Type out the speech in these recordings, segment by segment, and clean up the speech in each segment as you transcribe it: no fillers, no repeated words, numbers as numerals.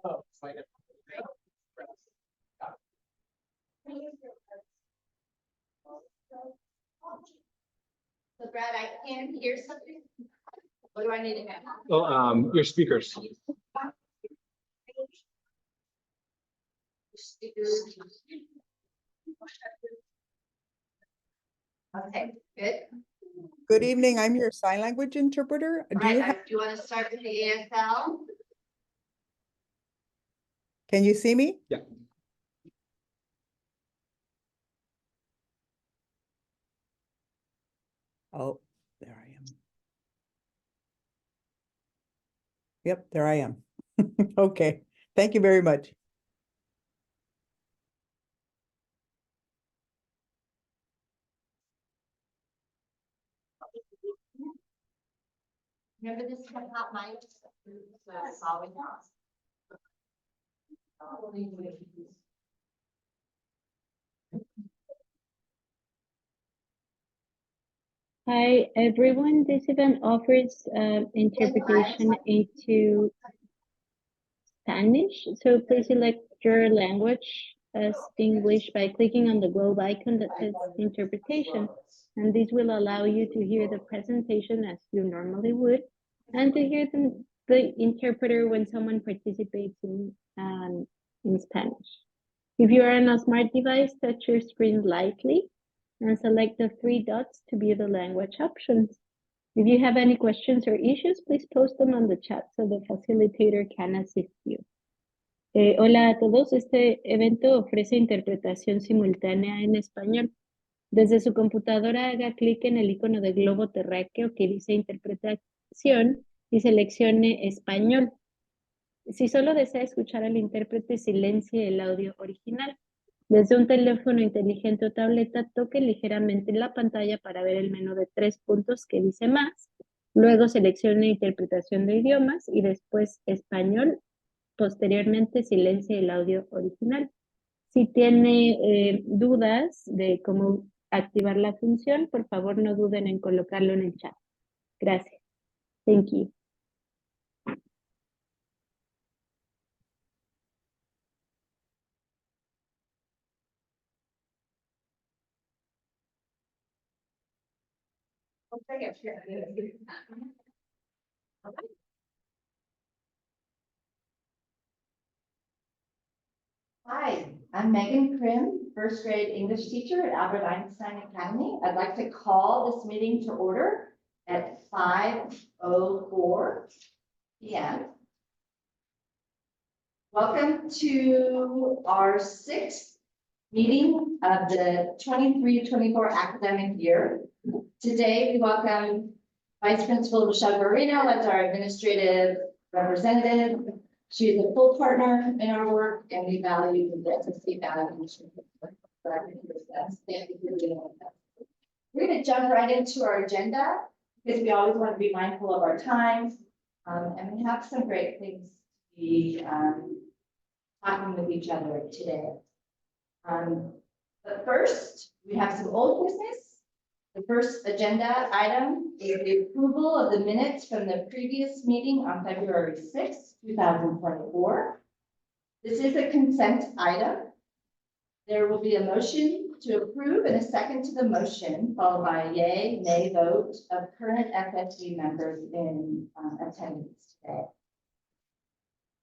So Brad, I can hear something. What do I need to have? Well, your speakers. Okay, good. Good evening, I'm your sign language interpreter. All Do you, right, do you want to start with the ASL? can you see me? Yeah. Oh, there I am. Yep, there I am. Okay, thank you very much. Remember this hot mic? That's all we want. Hi, everyone. This event offers interpretation into Spanish. So please select your language as English by clicking on the globe icon that says interpretation. And this will allow you to hear the presentation as you normally would, and to hear the interpreter when someone participates in Spanish. If you are on a smart device, touch your screen lightly and select the three dots to view the language options. If you have any questions or issues, please post them on the chat so the facilitator can assist you. Hola a todos, este evento ofrece interpretación simultánea en español. Desde su computadora haga clic en el icono de globo terráqueo que dice interpretación y seleccione español. Si solo desea escuchar al intérprete, silencie el audio original. Desde un teléfono inteligente o tableta, toque ligeramente la pantalla para ver el menú de 3 puntos que dice más. Luego seleccione interpretación de idiomas y después español. Posteriormente silencie el audio original. Si tiene dudas de cómo activar la función, por favor no duden en colocarlo en el chat. Gracias. Thank you. Hi, I'm Megan Krim, first grade English teacher at Albert Einstein Academy. I'd like to call this meeting to order at 5:04 p.m. Welcome to our sixth meeting of the 23-24 academic year. Today, we welcome Vice Principal Michelle Guarino as our administrative representative. She is a full partner in our work, and we value the SSC values. We're going to jump right into our agenda because we always want to be mindful of our time. And we have some great things to be talking with each other today. But first, we have some old business. The first agenda item is the approval of the minutes from the previous meeting on February 6th, 2024. This is a consent item. There will be a motion to approve and a second to the motion, followed by a yay, nay vote of current FSD members in attendance today.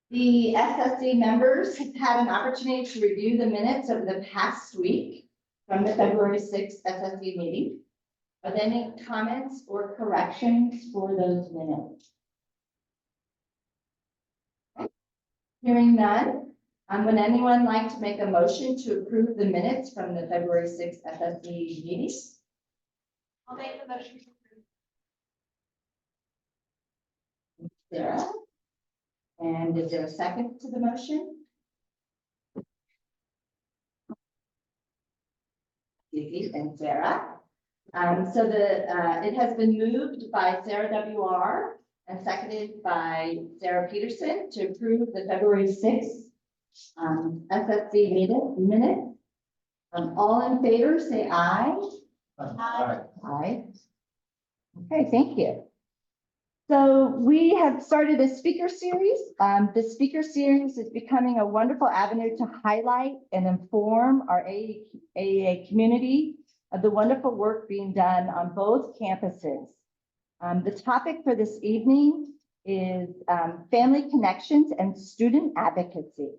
The SSD members have had an opportunity to review the minutes of the past week from the February 6th SSD meeting. Are there any comments or corrections for those minutes? Hearing none, would anyone like to make a motion to approve the minutes from the February 6th FSD meeting? I'll make the motion. Sarah? And is there a second to the motion? Vicky and Sarah. So it has been moved by Sarah WR and seconded by Sarah Peterson to approve the February 6th FSD minute. All in favor, say aye. Aye. Aye. Okay, thank you. So we have started a speaker series. The speaker series is becoming a wonderful avenue to highlight and inform our AEA community of the wonderful work being done on both campuses. The topic for this evening is family connections and student advocacy.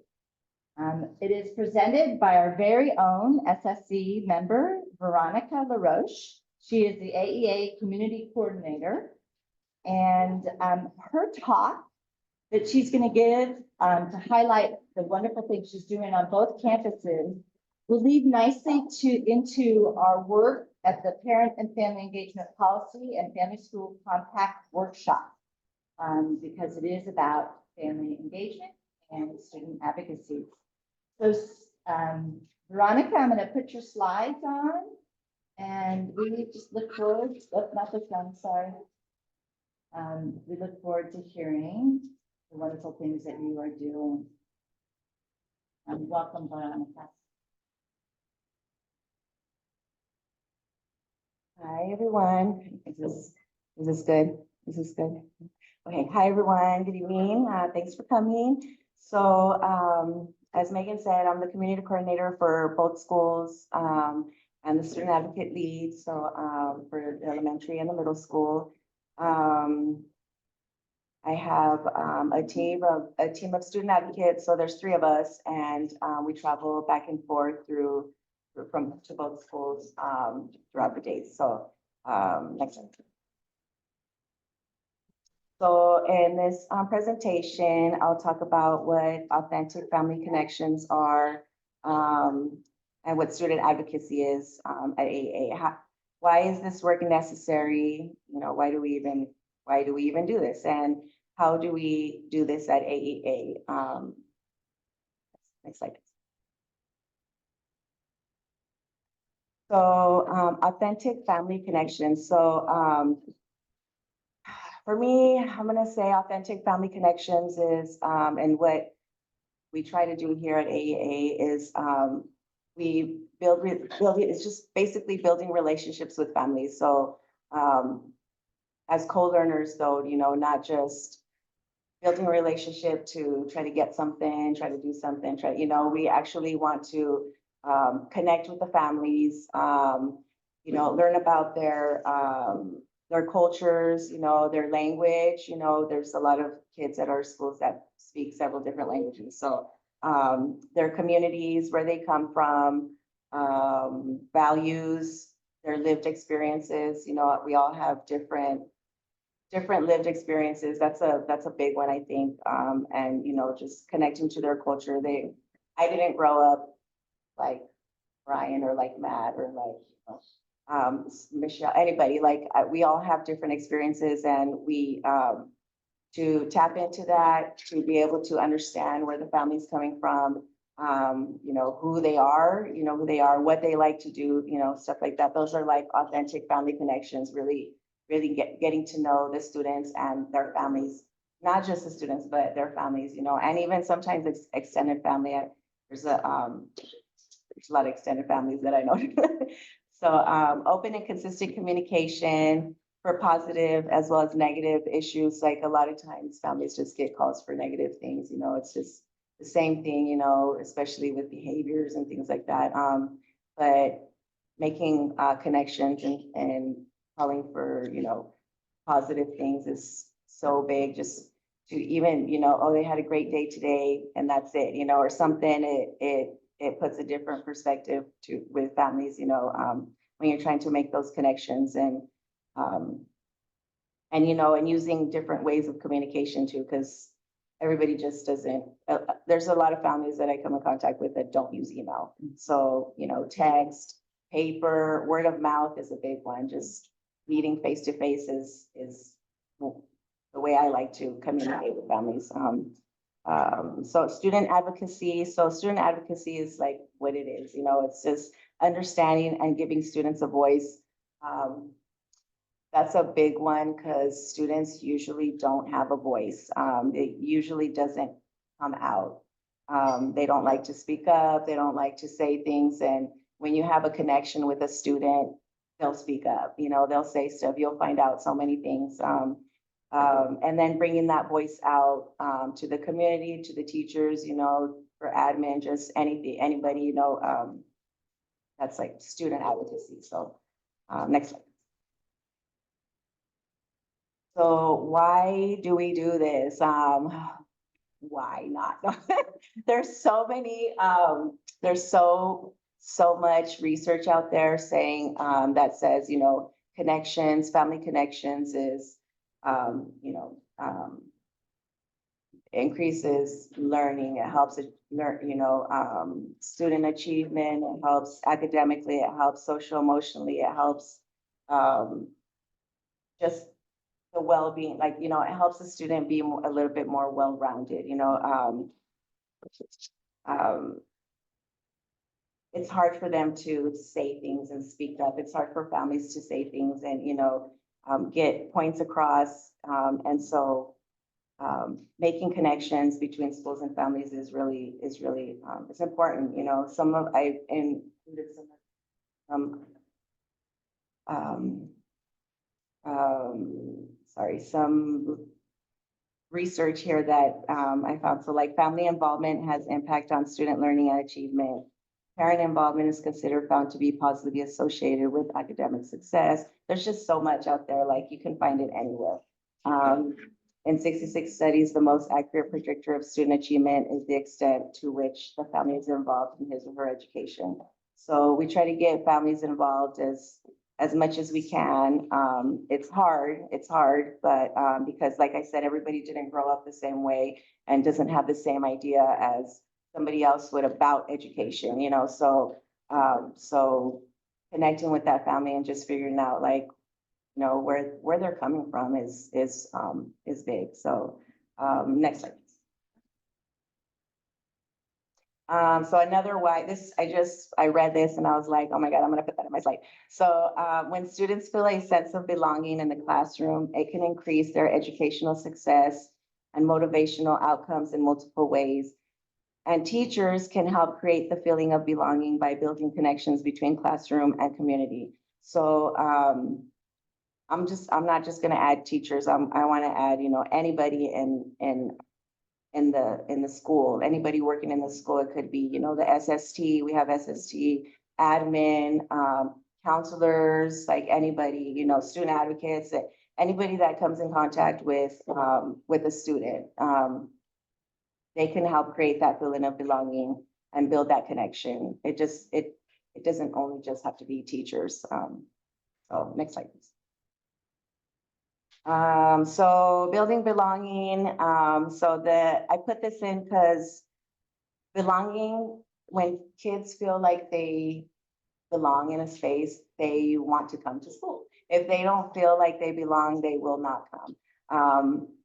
It is presented by our very own SSC member, Veronica LaRoche. She is the AEA Community Coordinator. And her talk that she's going to give to highlight the wonderful things she's doing on both campuses will lead nicely into our work at the Parent and Family Engagement Policy and Family School Compact Workshop, because it is about family engagement and student advocacy. So, Veronica, I'm going to put your slides on, and we just look forward. Not this one, sorry. We look forward to hearing the wonderful things that you are doing. Welcome, Veronica. Hi, everyone. Is this good? Is this good? Okay. Hi, everyone. Good evening. Thanks for coming. So, as Megan said, I'm the community coordinator for both schools, and the student advocate lead. So, for the elementary and the middle school. I have a team of student advocates. So there's 3 of us, and we travel back and forth to both schools throughout the day. So next slide. So in this presentation, I'll talk about what authentic family connections are, and what student advocacy is at AEA. Why is this work necessary? You know, why do we even do this? And how do we do this at AEA? Next slide. So authentic family connections. So for me, I'm gonna say authentic family connections is, and what we try to do here at AEA is we it's just basically building relationships with families. So as co-learners though, you know, not just building a relationship to try to get something, try to do something, you know, we actually want to connect with the families, you know, learn about their cultures, you know, their language. You know, there's a lot of kids at our schools that speak several different languages. So their communities, where they come from, values, their lived experiences. You know, we all have different lived experiences. That's a big one, I think. And, you know, just connecting to their culture. I didn't grow up like Brian or like Matt or like, Michelle, anybody. Like we all have different experiences, and we, to tap into that, to be able to understand where the family's coming from, you know, who they are, what they like to do, you know, stuff like that. Those are like authentic family connections, really getting to know the students and their families, not just the students, but their families, you know, and even sometimes it's extended family. There's a lot of extended families that I know. So open and consistent communication for positive as well as negative issues. Like a lot of times families just get calls for negative things, you know, it's just the same thing, you know, especially with behaviors and things like that. But making connections and calling for, you know, positive things is so big. Just to even, you know, oh, they had a great day today and that's it, you know, or something. It puts a different perspective with families, you know, when you're trying to make those connections and you know, and using different ways of communication too, because everybody just doesn't, there's a lot of families that I come in contact with that don't use email. So, you know, text, paper, word of mouth is a big one. Just meeting face to face is the way I like to communicate with families. So student advocacy. So student advocacy is like what it is, you know, it's just understanding and giving students a voice. That's a big one because students usually don't have a voice. It usually doesn't come out. They don't like to speak up. They don't like to say things. And when you have a connection with a student, they'll speak up, you know, they'll say stuff. You'll find out so many things. And then bringing that voice out, to the community, to the teachers, for admin, just anything, anybody, that's like student advocacy. So, next slide. So why do we do this? Why not? There's so many, there's so much research out there saying, that says, connections, family connections is, increases learning. It helps it learn, student achievement. It helps academically. It helps social emotionally. It helps, just the well-being, like, it helps the student be a little bit more well-rounded, it's hard for them to say things and speak up. It's hard for families to say things and, get points across. And so, making connections between schools and families is really, it's important. I included some research here that, I found. So like family involvement has impact on student learning and achievement. Parent involvement is considered found to be positively associated with academic success. There's just so much out there, like you can find it anywhere. In 66 studies, the most accurate predictor of student achievement is the extent to which the family is involved in his or her education. So we try to get families involved as much as we can. It's hard, but because like I said, everybody didn't grow up the same way and doesn't have the same idea as somebody else would about education, so, so connecting with that family and just figuring out like, where they're coming from is big. So, next slide. So another why I read this and I was like, oh my God, I'm gonna put that on my slide. So, when students feel a sense of belonging in the classroom, it can increase their educational success and motivational outcomes in multiple ways. And teachers can help create the feeling of belonging by building connections between classroom and community. So, I'm not just gonna add teachers. I want to add, anybody in the school, anybody working in the school. It could be, the SST, we have SST, admin, counselors, like anybody, student advocates, anybody that comes in contact with a student. They can help create that feeling of belonging and build that connection. It doesn't only just have to be teachers. So next slide, please. So building belonging, I put this in because belonging, when kids feel like they belong in a space, they want to come to school. If they don't feel like they belong, they will not come.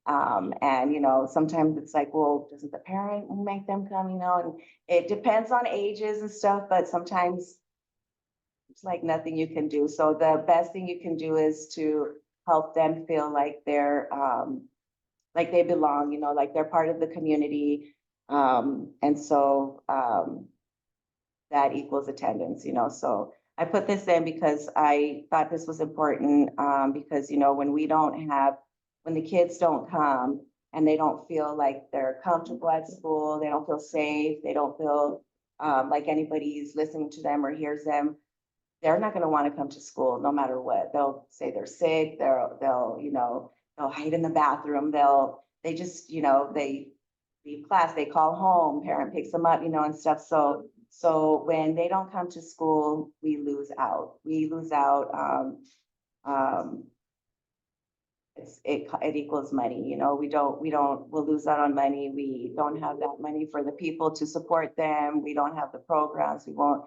And sometimes it's like, well, doesn't the parent make them come, and it depends on ages and stuff, but sometimes it's like nothing you can do. So the best thing you can do is to help them feel like they're, like they belong, like they're part of the community. And so, that equals attendance, so I put this in because I thought this was important, because, when the kids don't come and they don't feel like they're comfortable at school, they don't feel safe, they don't feel, like anybody's listening to them or hears them, they're not going to want to come to school no matter what. They'll say they're sick. They'll hide in the bathroom. They leave class, they call home, parent picks them up, and stuff. So when they don't come to school, we lose out. It equals money, we'll lose out on money. We don't have that money for the people to support them. We don't have the programs. We won't.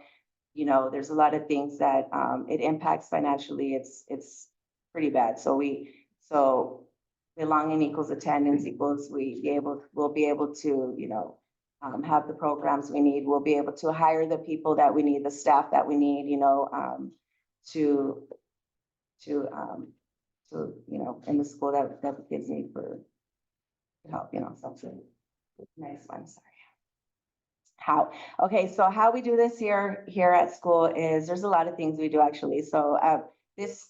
There's a lot of things that it impacts financially. It's pretty bad. So belonging equals attendance equals we'll be able to, have the programs we need. We'll be able to hire the people that we need, the staff that we need, in the school that the kids need for help, something. Next one, sorry. So how we do this here at school is there's a lot of things we do actually. So this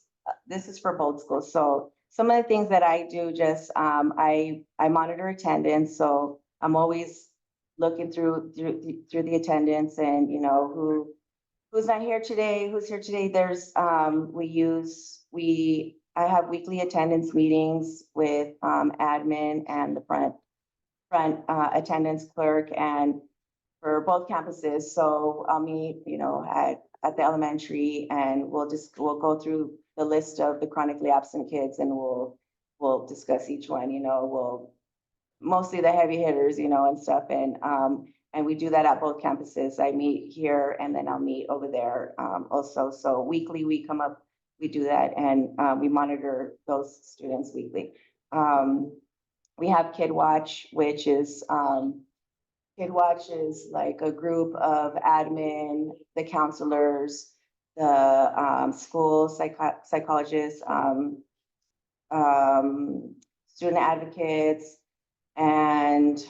is for both schools. So some of the things that I do, just, I monitor attendance, so I'm always looking through the attendance and, you know, who's not here today, who's here today. There's, I have weekly attendance meetings with, admin and the front attendance clerk and for both campuses. So I'll meet, you know, at the elementary and we'll go through the list of the chronically absent kids and we'll discuss each one, you know, mostly the heavy hitters, you know, and stuff. And we do that at both campuses. I meet here and then I'll meet over there, also. So weekly we come up, we do that and, we monitor those students weekly. We have Kid Watch, which is, Kid Watch is like a group of admin, the counselors, the, school psychologists, student advocates, and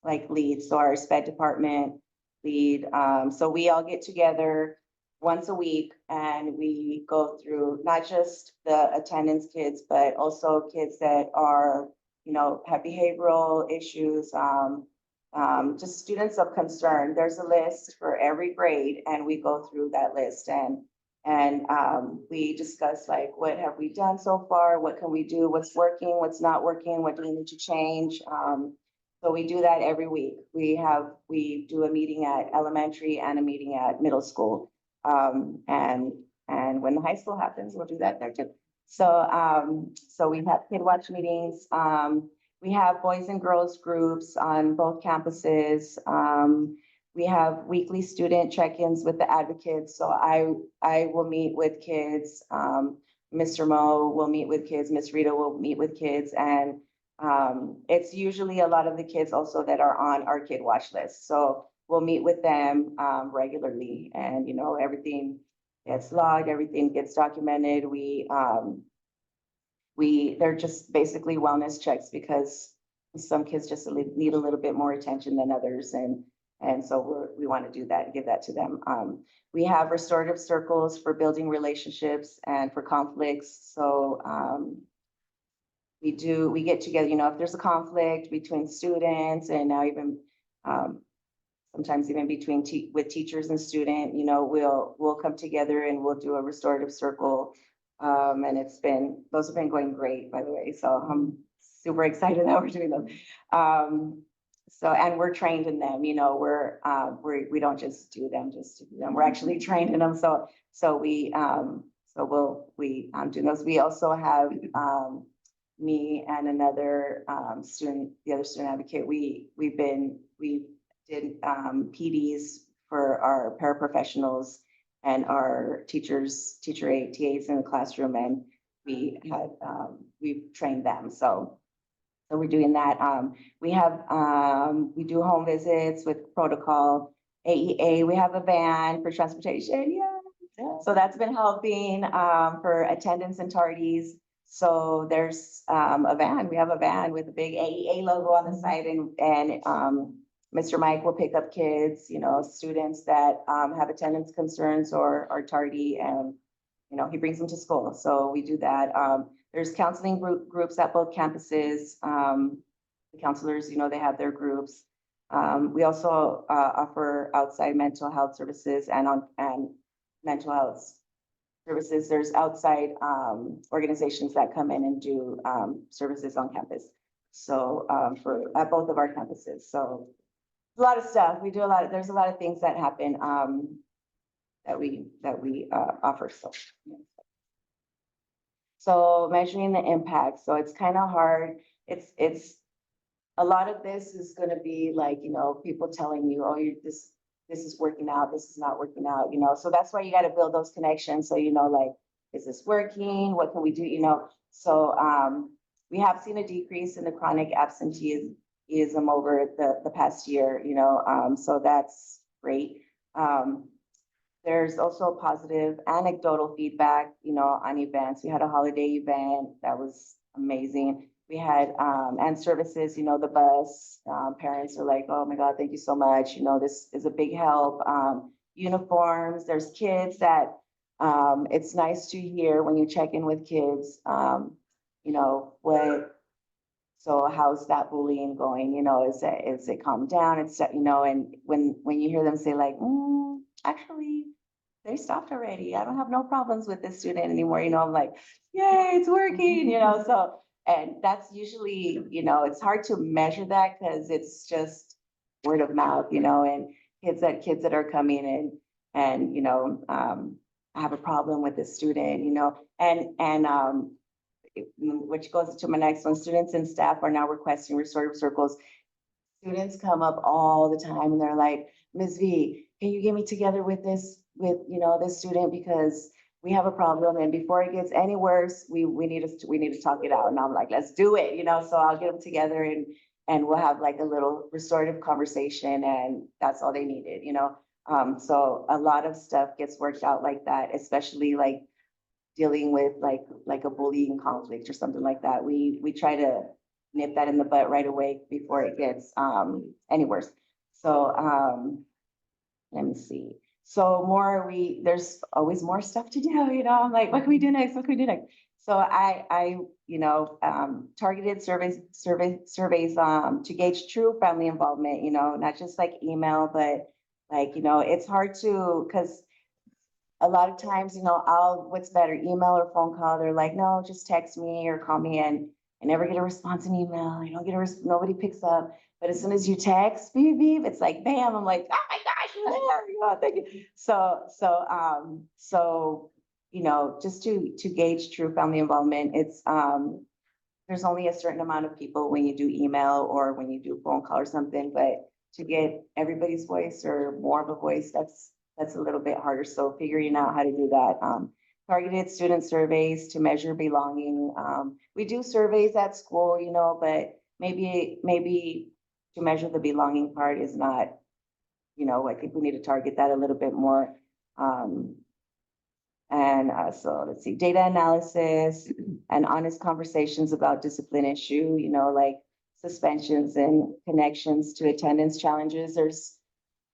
like leads, so our sped department lead. So we all get together once a week and we go through not just the attendance kids, but also kids that are, you know, have behavioral issues, just students of concern. There's a list for every grade and we go through that list and we discuss like, what have we done so far? What can we do? What's working? What's not working? What do we need to change? So we do that every week. We do a meeting at elementary and a meeting at middle school. And when the high school happens, we'll do that there too. So we have Kid Watch meetings. We have boys and girls groups on both campuses. We have weekly student check-ins with the advocates. So I will meet with kids. Mr. Mo will meet with kids. Miss Rita will meet with kids. And it's usually a lot of the kids also that are on our Kid Watch list. So we'll meet with them regularly and, you know, everything gets logged, everything gets documented. They're just basically wellness checks because some kids just need a little bit more attention than others. And so we want to do that and give that to them. We have restorative circles for building relationships and for conflicts. So we get together, you know, if there's a conflict between students and now even sometimes even between with teachers and student, you know, we'll come together and we'll do a restorative circle. And those have been going great, by the way. So I'm super excited that we're doing them. And we're trained in them, you know, we don't just do them just to do them. We're actually trained in them. So we do those. We also have, me and another, the other student advocate, we did PDs for our paraprofessionals and our teachers, teacher aide, TAs in the classroom, and we've trained them. So we're doing that. We do home visits with protocol, AEA. We have a van for transportation. Yeah. So that's been helping for attendance and tardies. So there's a van. We have a van with a big AEA logo on the side, and Mr. Mike will pick up kids, you know, students that have attendance concerns or are tardy, and you know, he brings them to school. So we do that. There's counseling groups at both campuses. The counselors, you know, they have their groups. We also offer outside mental health services and mental health services. There's outside organizations that come in and do services on campus. So at both of our campuses. So a lot of stuff. We do a lot. There's a lot of things that happen that we offer. So measuring the impact. So it's kind of hard. It's a lot of this is going to be like, you know, people telling you, oh, this is working out, this is not working out, you know. So that's why you got to build those connections. So, you know, like, is this working? What can we do? You know, so we have seen a decrease in the chronic absenteeism over the past year, you know, so that's great. There's also positive anecdotal feedback, you know, on events. We had a holiday event that was amazing. We had, and services, you know, the bus, parents are like, oh my God, thank you so much. You know, this is a big help. Uniforms, there's kids that It's nice to hear when you check in with kids, you know, so how's that bullying going? You know, is it calmed down? It's, you know, and when you hear them say like, actually, they stopped already. I don't have no problems with this student anymore. You know, I'm like, yay, it's working, you know, so, and that's usually, you know, it's hard to measure that because it's just word of mouth, you know, and kids that are coming in and, you know, I have a problem with this student, you know, which goes to my next one, students and staff are now requesting restorative circles. Students come up all the time and they're like, Ms. V, can you get me together with you know, this student because we have a problem and before it gets any worse, we need to talk it out. And I'm like, let's do it, you know, so I'll get them together and we'll have like a little restorative conversation and that's all they needed, you know. So a lot of stuff gets worked out like that, especially like dealing with like a bullying conflict or something like that. We try to nip that in the butt right away before it gets any worse. So let me see. So there's always more stuff to do, you know, I'm like, what can we do next? What can we do next? So I, you know, targeted surveys to gauge true family involvement, you know, not just like email, but like, you know, it's hard to, because a lot of times, you know, what's better, email or phone call? They're like, no, just text me or call me and I never get a response in email. You don't get nobody picks up. But as soon as you text, beep, beep, it's like, bam, I'm like, oh my gosh, you're there. You know, thank you. So, you know, just to gauge true family involvement, it's, there's only a certain amount of people when you do email or when you do phone call or something, but to get everybody's voice or more of a voice, that's a little bit harder. So figuring out how to do that. Targeted student surveys to measure belonging. We do surveys at school, you know, but maybe to measure the belonging part is not, you know, I think we need to target that a little bit more. So let's see, data analysis and honest conversations about discipline issue, you know, like suspensions and connections to attendance challenges.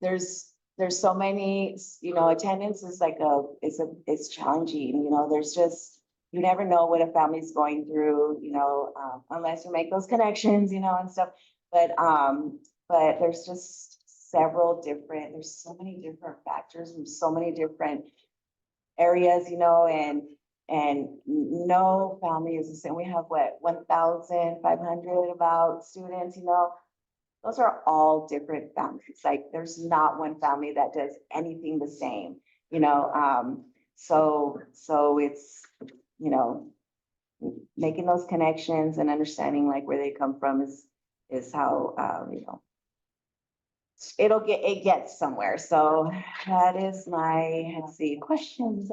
There's so many, you know, attendance is like it's challenging, you know, you never know what a family's going through, you know, unless you make those connections, you know, and stuff. But there's just there's so many different factors and so many different areas, you know, and no family is the same. We have 1,500 about students, you know. Those are all different families. Like there's not one family that does anything the same, you know. So it's, you know, making those connections and understanding like where they come from is how, you know, it gets somewhere. So that is let's see, questions.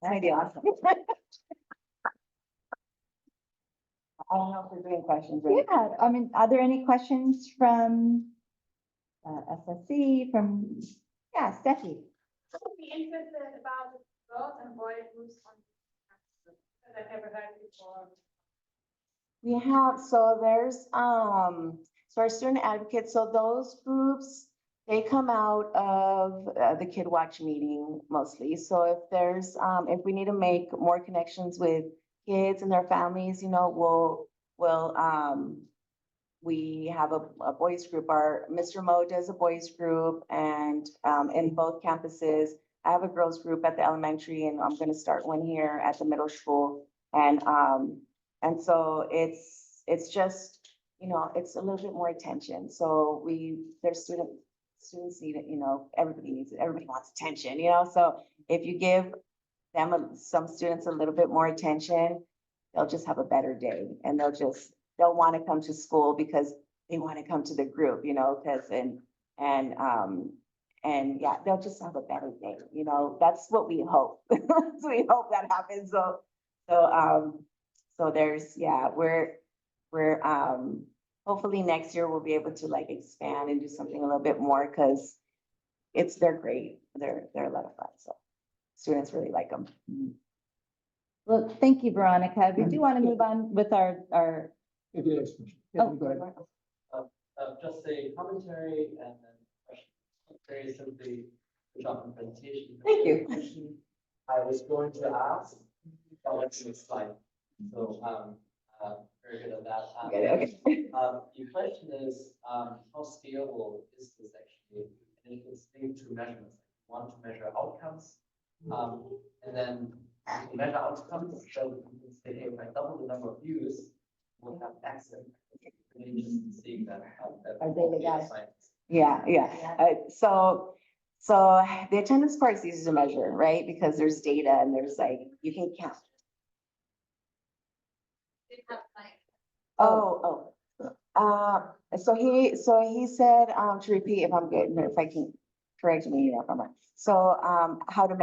That'd be awesome. I don't know if we're doing questions. Right? Yeah, I mean, are there any questions from SSC, yeah, Steffi? Would be interested about girls and boys groups on campus, because I've never heard before. We have, so there's, so our student advocates, so those groups, they come out of the Kid Watch meeting mostly. So if there's, if we need to make more connections with kids and their families, you know, we have a boys group. Mr. Mo does a boys group and in both campuses. I have a girls group at the elementary and I'm gonna start one here at the middle school. And so it's just, you know, it's a little bit more attention. So there's students need it, you know, everybody needs it. Everybody wants attention, you know? So if you give them, some students a little bit more attention, they'll just have a better day and they'll want to come to school because they want to come to the group, you know, and yeah, they'll just have a better day, you know, that's what we hope. So we hope that happens. So there's, yeah, we're hopefully next year we'll be able to like expand and do something a little bit more because they're great. They're a lot of fun. So students really like them. Well, thank you, Veronica. We do want to move on with our, If you have a question. Yeah, Oh. go ahead. Just a commentary and then question. Very simply, Good job on presentation. Thank you. Question I was going to ask, that was next slide. So, very good at that. Okay. Your question is, how scalable is this actually? And it's linked to measurements. You want to measure outcomes, and then to measure outcomes, so you can say, hey, if I double the number of views, we'll have X. And then just seeing that. Our data guy. Yeah, yeah. So the attendance part is easy to measure, right? Because there's data and there's like, you can count. So he said, to repeat if I'm good, if I can correct me if I'm wrong. So, how do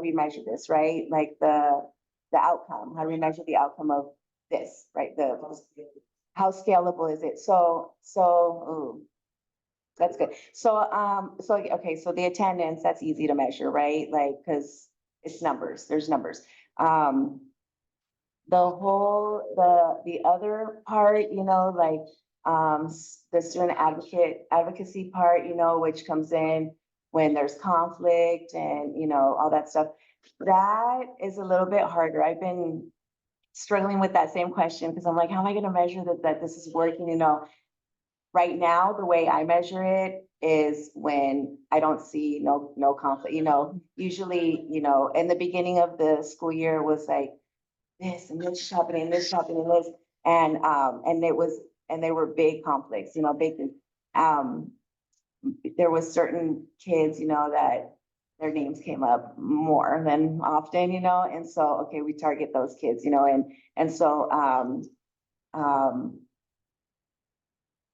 we measure this, right? Like the outcome, how do we measure the outcome of this, right? How scalable is it? Ooh, that's good. Okay, so the attendance, that's easy to measure, right? Like, cause it's numbers, there's numbers. The other part, like, the student advocacy part, which comes in when there's conflict and, all that stuff. That is a little bit harder. I've been struggling with that same question because I'm like, how am I gonna measure that this is working, Right now, the way I measure it is when I don't see no conflict, usually, in the beginning of the school year was like this and this happening, and this happening, and this, and they were big conflicts, big, there was certain kids, that their names came up more than often, and so, okay, we target those kids, and so,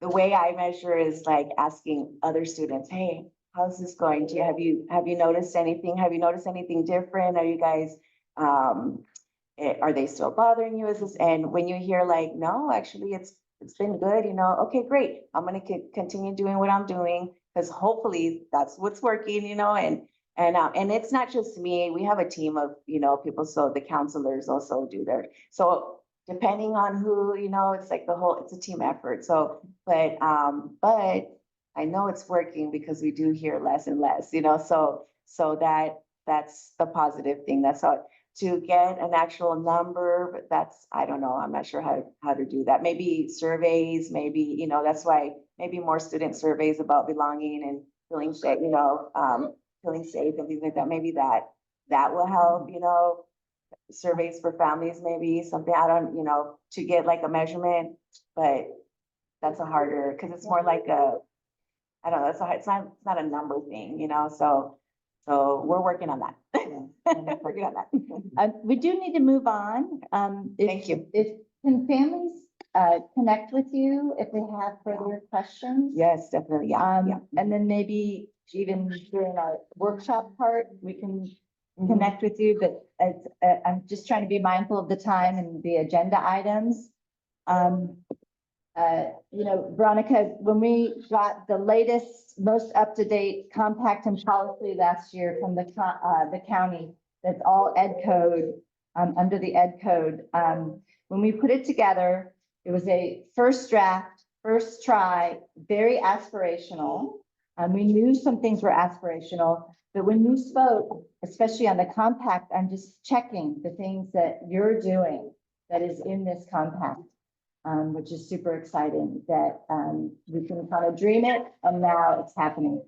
the way I measure is like asking other students, hey, how's this going? Have you noticed anything? Have you noticed anything different? Are you guys, are they still bothering you? And when you hear like, no, actually it's been good, okay, great. I'm going to continue doing what I'm doing because hopefully that's what's working, and it's not just me. We have a team of, people. So the counselors also do their, so depending on who, it's like it's a team effort. So, but I know it's working because we do hear less and less, so that's the positive thing. That's how to get an actual number, but that's, I don't know. I'm not sure how to do that. Maybe surveys, maybe, that's why maybe more student surveys about belonging and feeling safe, feeling safe and things like that. Maybe that will help, surveys for families, maybe something, I don't, to get like a measurement, but that's a harder, cause it's more like I don't know, it's not a number thing, so we're working on that. Working on that. We do need to move on. Thank you. Can families, connect with you if they have further questions? Yes, definitely, yeah. And then maybe even during our workshop part, we can connect with you, but I'm just trying to be mindful of the time and the agenda items. Veronica, when we got the latest, most up-to-date compact and policy last year from the county, that's all ed code, under the ed code. When we put it together, it was a first draft, first try, very aspirational. We knew some things were aspirational, but when you spoke, especially on the compact, I'm just checking the things that you're doing that is in this compact, which is super exciting that we can kind of dream it and now it's happening.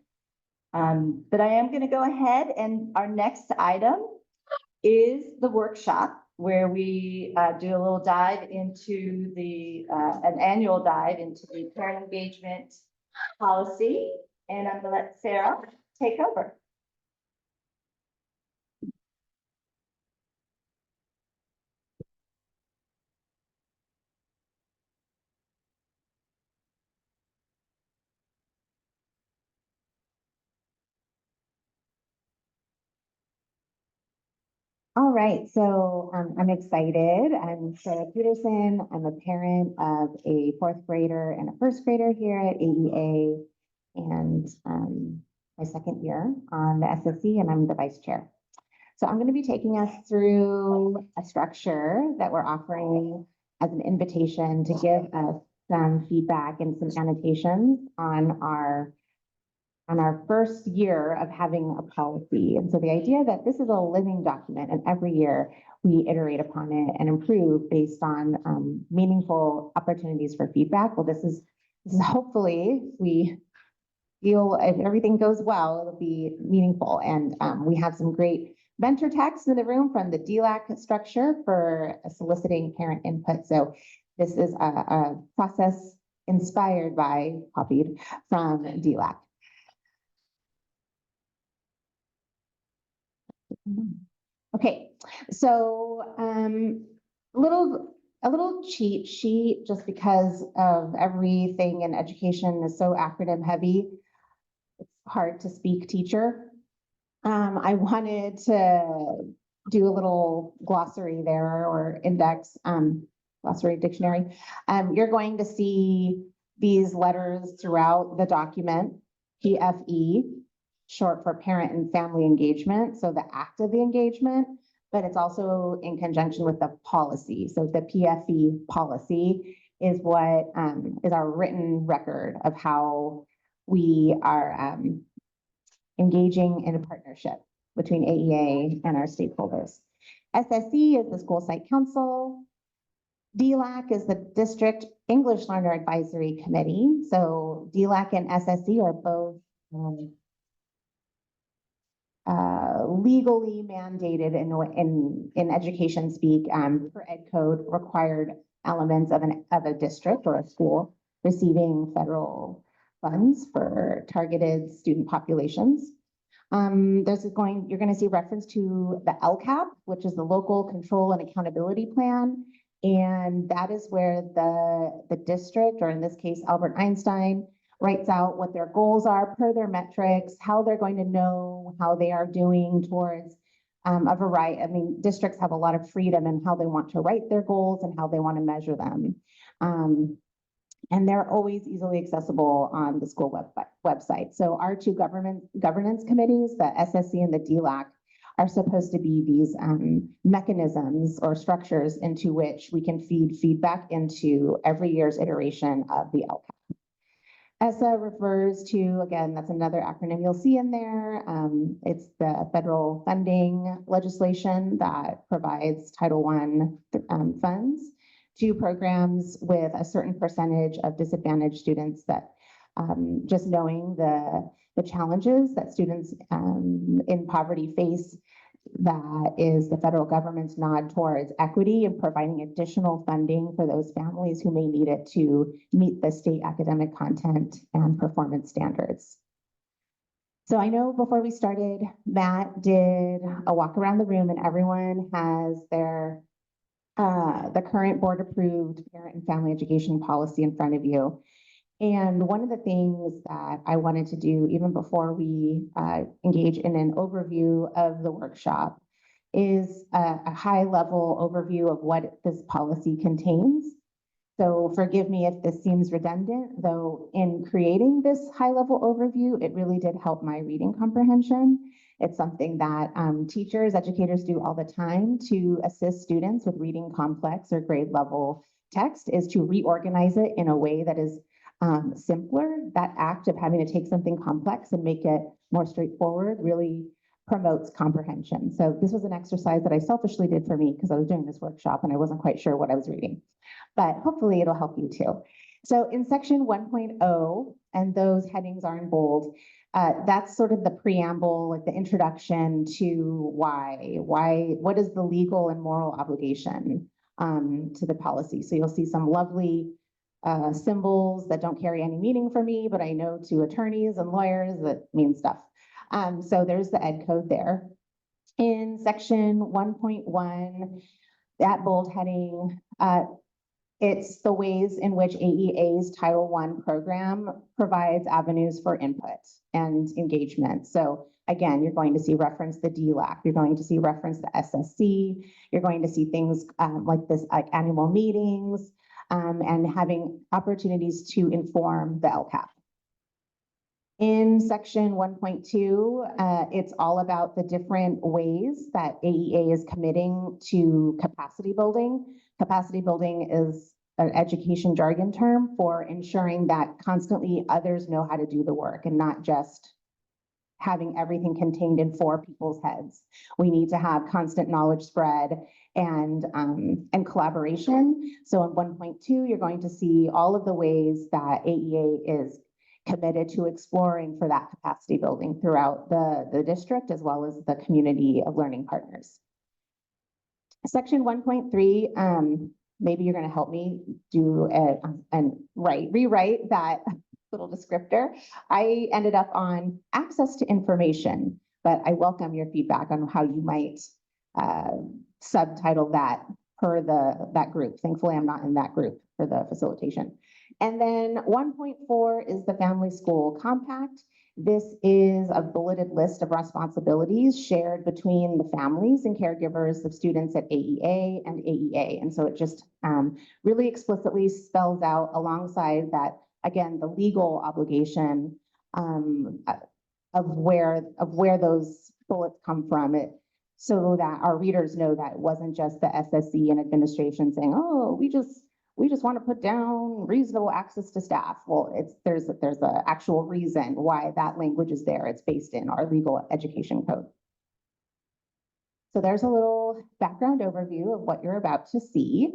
But I am going to go ahead, and our next item is the workshop where we do a little dive into an annual dive into the parent engagement policy. And I'm going to let Sarah take over. All right, so I'm excited. I'm Sarah Peterson. I'm a parent of a fourth grader and a first grader here at AEA, and my second year on the SSC, and I'm the vice chair. So I'm going to be taking us through a structure that we're offering as an invitation to give us some feedback and some annotations on our on our first year of having a policy. And so the idea that this is a living document and every year we iterate upon it and improve based on meaningful opportunities for feedback. Well, this is hopefully, we feel if everything goes well, it'll be meaningful. And we have some great mentor texts in the room from the DLAC structure for soliciting parent input. So this is a process inspired by, copied from DLAC. Okay, so a little cheat sheet, just because of everything in education is so acronym heavy. It's hard to speak teacher. I wanted to do a little glossary there, or index, glossary dictionary. You're going to see these letters throughout the document, PFE, short for parent and family engagement. So the act of the engagement, but it's also in conjunction with the policy. So the PFE policy is what is our written record of how we are engaging in a partnership between AEA and our stakeholders. SSE is the school site council. DLAC is the district English learner advisory committee. So DLAC and SSE are both legally mandated in education speak for ed code required elements of a district or a school receiving federal funds for targeted student populations. You're going to see reference to the LCAP, which is the local control and accountability plan. And that is where the district, or in this case, Albert Einstein, writes out what their goals are per their metrics, how they're going to know how they are doing towards a variety. I mean, districts have a lot of freedom in how they want to write their goals and how they want to measure them. And they're always easily accessible on the school website. So our two governance committees, the SSE and the DLAC, are supposed to be these mechanisms or structures into which we can feed feedback into every year's iteration of the LCAP. ESSA refers to, again, that's another acronym you'll see in there. It's the federal funding legislation that provides Title I funds to programs with a certain percentage of disadvantaged students that just knowing the challenges that students in poverty face, that is the federal government's nod towards equity and providing additional funding for those families who may need it to meet the state academic content and performance standards. So I know before we started, Matt did a walk around the room and everyone has their the current board approved parent and family education policy in front of you. And one of the things that I wanted to do even before we engage in an overview of the workshop is a high level overview of what this policy contains. So forgive me if this seems redundant, though in creating this high level overview, it really did help my reading comprehension. It's something that teachers, educators do all the time to assist students with reading complex or grade level text, is to reorganize it in a way that is simpler. That act of having to take something complex and make it more straightforward really promotes comprehension. So this was an exercise that I selfishly did for me because I was doing this workshop and I wasn't quite sure what I was reading, but hopefully it'll help you too. So in section 1.0, and those headings are in bold, that's sort of the preamble, like the introduction to what is the legal and moral obligation to the policy. So you'll see some lovely symbols that don't carry any meaning for me, but I know to attorneys and lawyers that means stuff. So there's the ed code there. In section 1.1, that bold heading, it's the ways in which AEA's Title I program provides avenues for input and engagement. So again, you're going to see reference the DLAC, you're going to see reference the SSC, you're going to see things like this, like annual meetings, and having opportunities to inform the LCAP. In section 1.2, it's all about the different ways that AEA is committing to capacity building. Capacity building is an education jargon term for ensuring that constantly others know how to do the work and not just having everything contained in 4 people's heads. We need to have constant knowledge spread and collaboration. So in 1.2, you're going to see all of the ways that AEA is committed to exploring for that capacity building throughout the district as well as the community of learning partners. Section 1.3, maybe you're going to help me do rewrite that little descriptor. I ended up on access to information, but I welcome your feedback on how you might subtitle that per that group. Thankfully, I'm not in that group for the facilitation. And then 1.4 is the Family School Compact. This is a bulleted list of responsibilities shared between the families and caregivers of students at AEA and AEA. And so it just really explicitly spells out alongside that, again, the legal obligation of where those bullets come from, it so that our readers know that it wasn't just the SSC and administration saying, oh, we just want to put down reasonable access to staff. Well, there's an actual reason why that language is there. It's based in our legal education code. So there's a little background overview of what you're about to see.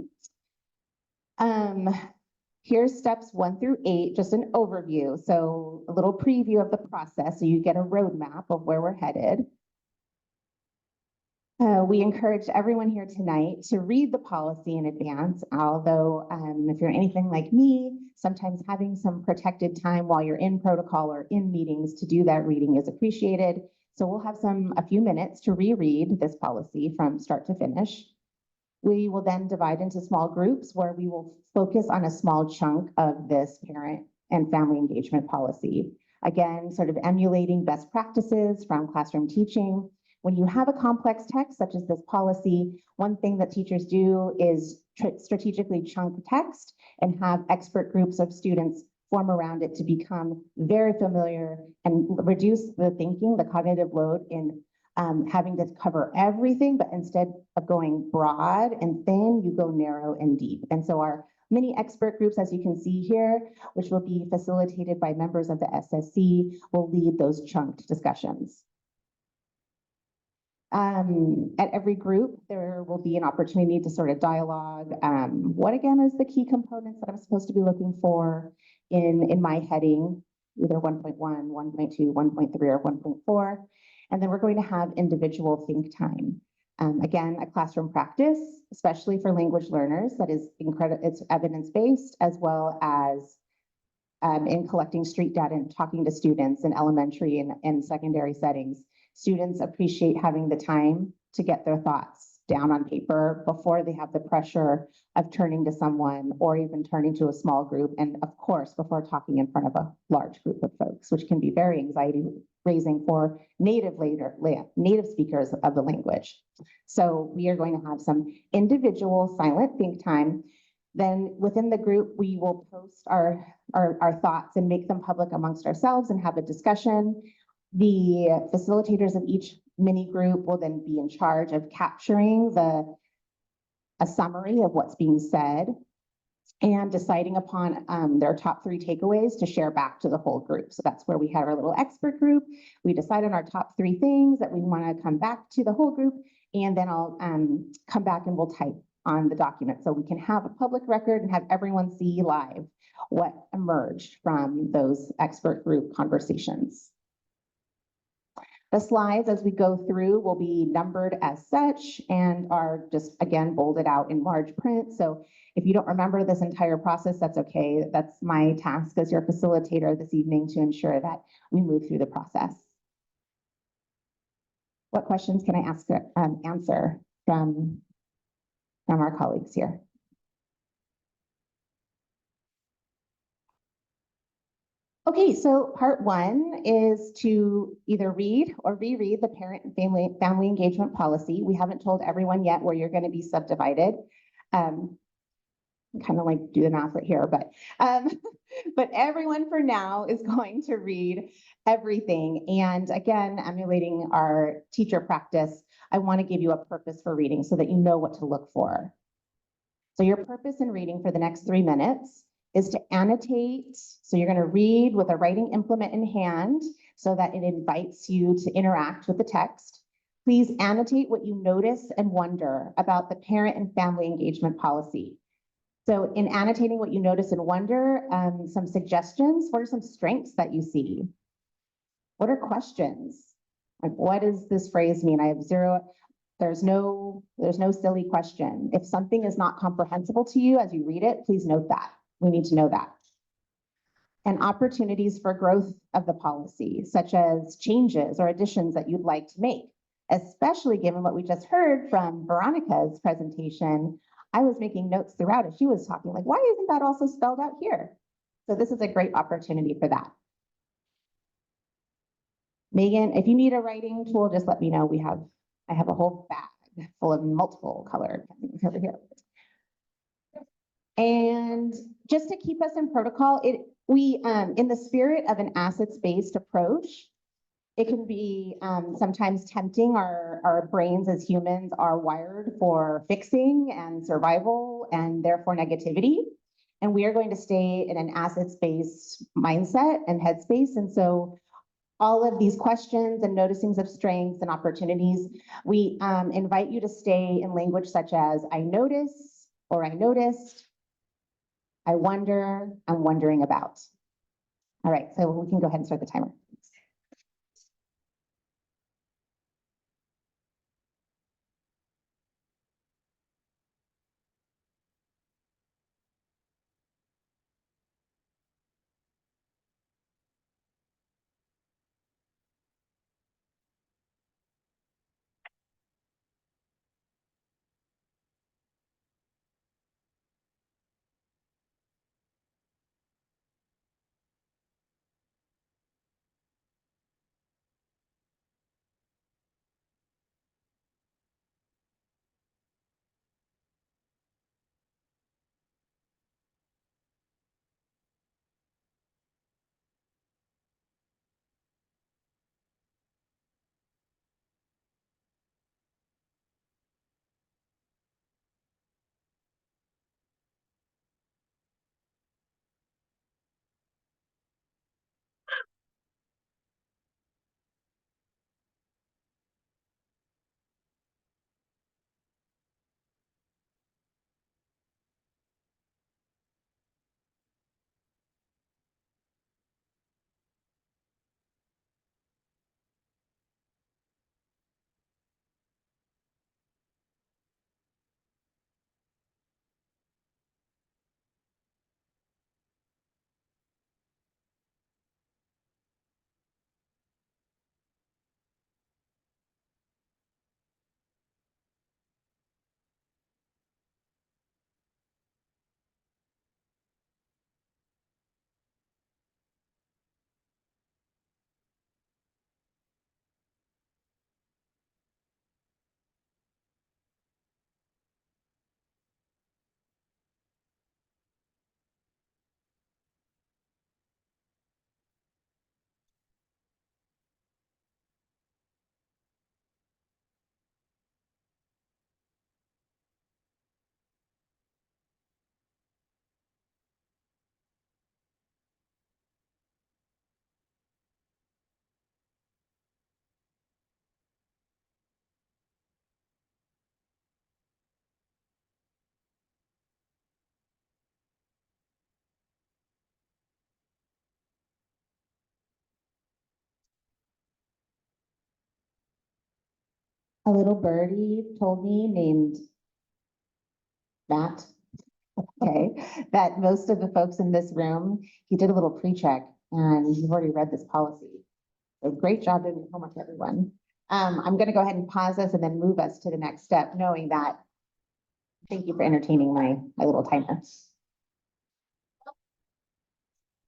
Here's steps 1 through 8, just an overview. So a little preview of the process so you get a roadmap of where we're headed. We encourage everyone here tonight to read the policy in advance, although if you're anything like me, sometimes having some protected time while you're in protocol or in meetings to do that reading is appreciated. So we'll have a few minutes to reread this policy from start to finish. We will then divide into small groups where we will focus on a small chunk of this parent and family engagement policy. Again, sort of emulating best practices from classroom teaching. When you have a complex text such as this policy, one thing that teachers do is strategically chunk text and have expert groups of students form around it to become very familiar and reduce the thinking, the cognitive load in having to cover everything, but instead of going broad and thin, you go narrow and deep. And so our mini expert groups, as you can see here, which will be facilitated by members of the SSC, will lead those chunked discussions. At every group, there will be an opportunity to sort of dialogue. What again is the key components that I'm supposed to be looking for in my heading, either 1.1, 1.2, 1.3, or 1.4. And then we're going to have individual think time. Again, a classroom practice, especially for language learners, that is it's evidence-based, as well as in collecting street data and talking to students in elementary and secondary settings. Students appreciate having the time to get their thoughts down on paper before they have the pressure of turning to someone or even turning to a small group. And of course, before talking in front of a large group of folks, which can be very anxiety raising for native speakers of the language. So we are going to have some individual silent think time. Then within the group, we will post our thoughts and make them public amongst ourselves and have a discussion. The facilitators of each mini group will then be in charge of capturing a summary of what's being said and deciding upon their top 3 takeaways to share back to the whole group. So that's where we have our little expert group. We decide on our top 3 things that we want to come back to the whole group, and then I'll come back and we'll type on the document so we can have a public record and have everyone see live what emerged from those expert group conversations. The slides as we go through will be numbered as such and are just, again, bolded out in large print. So if you don't remember this entire process, that's okay. That's my task as your facilitator this evening to ensure that we move through the process. What questions can I answer from our colleagues here? Okay, so part 1 is to either read or reread the parent and family engagement policy. We haven't told everyone yet where you're going to be subdivided. Kind of like do the math right here, but everyone for now is going to read everything. And again, emulating our teacher practice, I want to give you a purpose for reading so that you know what to look for. So your purpose in reading for the next 3 minutes is to annotate. So you're going to read with a writing implement in hand so that it invites you to interact with the text. Please annotate what you notice and wonder about the parent and family engagement policy. So in annotating what you notice and wonder, some suggestions, what are some strengths that you see? What are questions? Like, what does this phrase mean? I have zero, there's no silly question. If something is not comprehensible to you as you read it, please note that. We need to know that. And opportunities for growth of the policy, such as changes or additions that you'd like to make, especially given what we just heard from Veronica's presentation. I was making notes throughout as she was talking, like, why isn't that also spelled out here? So this is a great opportunity for that. Megan, if you need a writing tool, just let me know. I have a whole bag full of multiple color pens over here. And just to keep us in protocol, we in the spirit of an assets-based approach, it can be sometimes tempting. Our brains as humans are wired for fixing and survival and therefore negativity. And we are going to stay in an assets-based mindset and headspace. And so all of these questions and noticings of strengths and opportunities, we invite you to stay in language such as I notice, or I noticed, I wonder, I'm wondering about. All right, so we can go ahead and start the timer. A little birdie told me named Matt, okay, that most of the folks in this room, he did a little pre-check and you've already read this policy. So great job doing your homework, everyone. I'm going to go ahead and pause this and then move us to the next step, knowing that. Thank you for entertaining my little timer.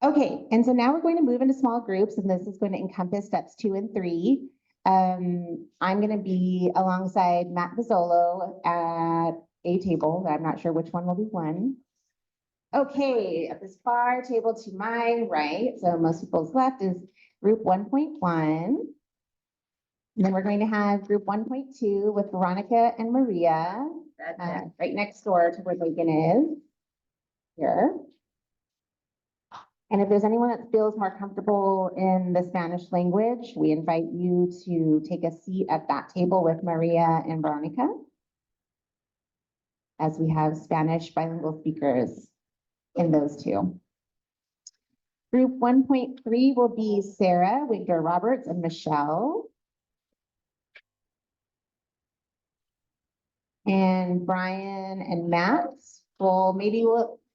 Okay, and so now we're going to move into small groups, and this is going to encompass steps 2 and 3. I'm going to be alongside Matt Vizzolo at a table that I'm not sure which one will be one. Okay, at this far table to my right, so most people's left is group 1.1. And then we're going to have group 1.2 with Veronica and Maria, right next door to where Megan is. Here. And if there's anyone that feels more comfortable in the Spanish language, we invite you to take a seat at that table with Maria and Veronica, as we have Spanish bilingual speakers in those two. Group 1.3 will be Sarah, Wigger Roberts, and Michelle. And Brian and Matt will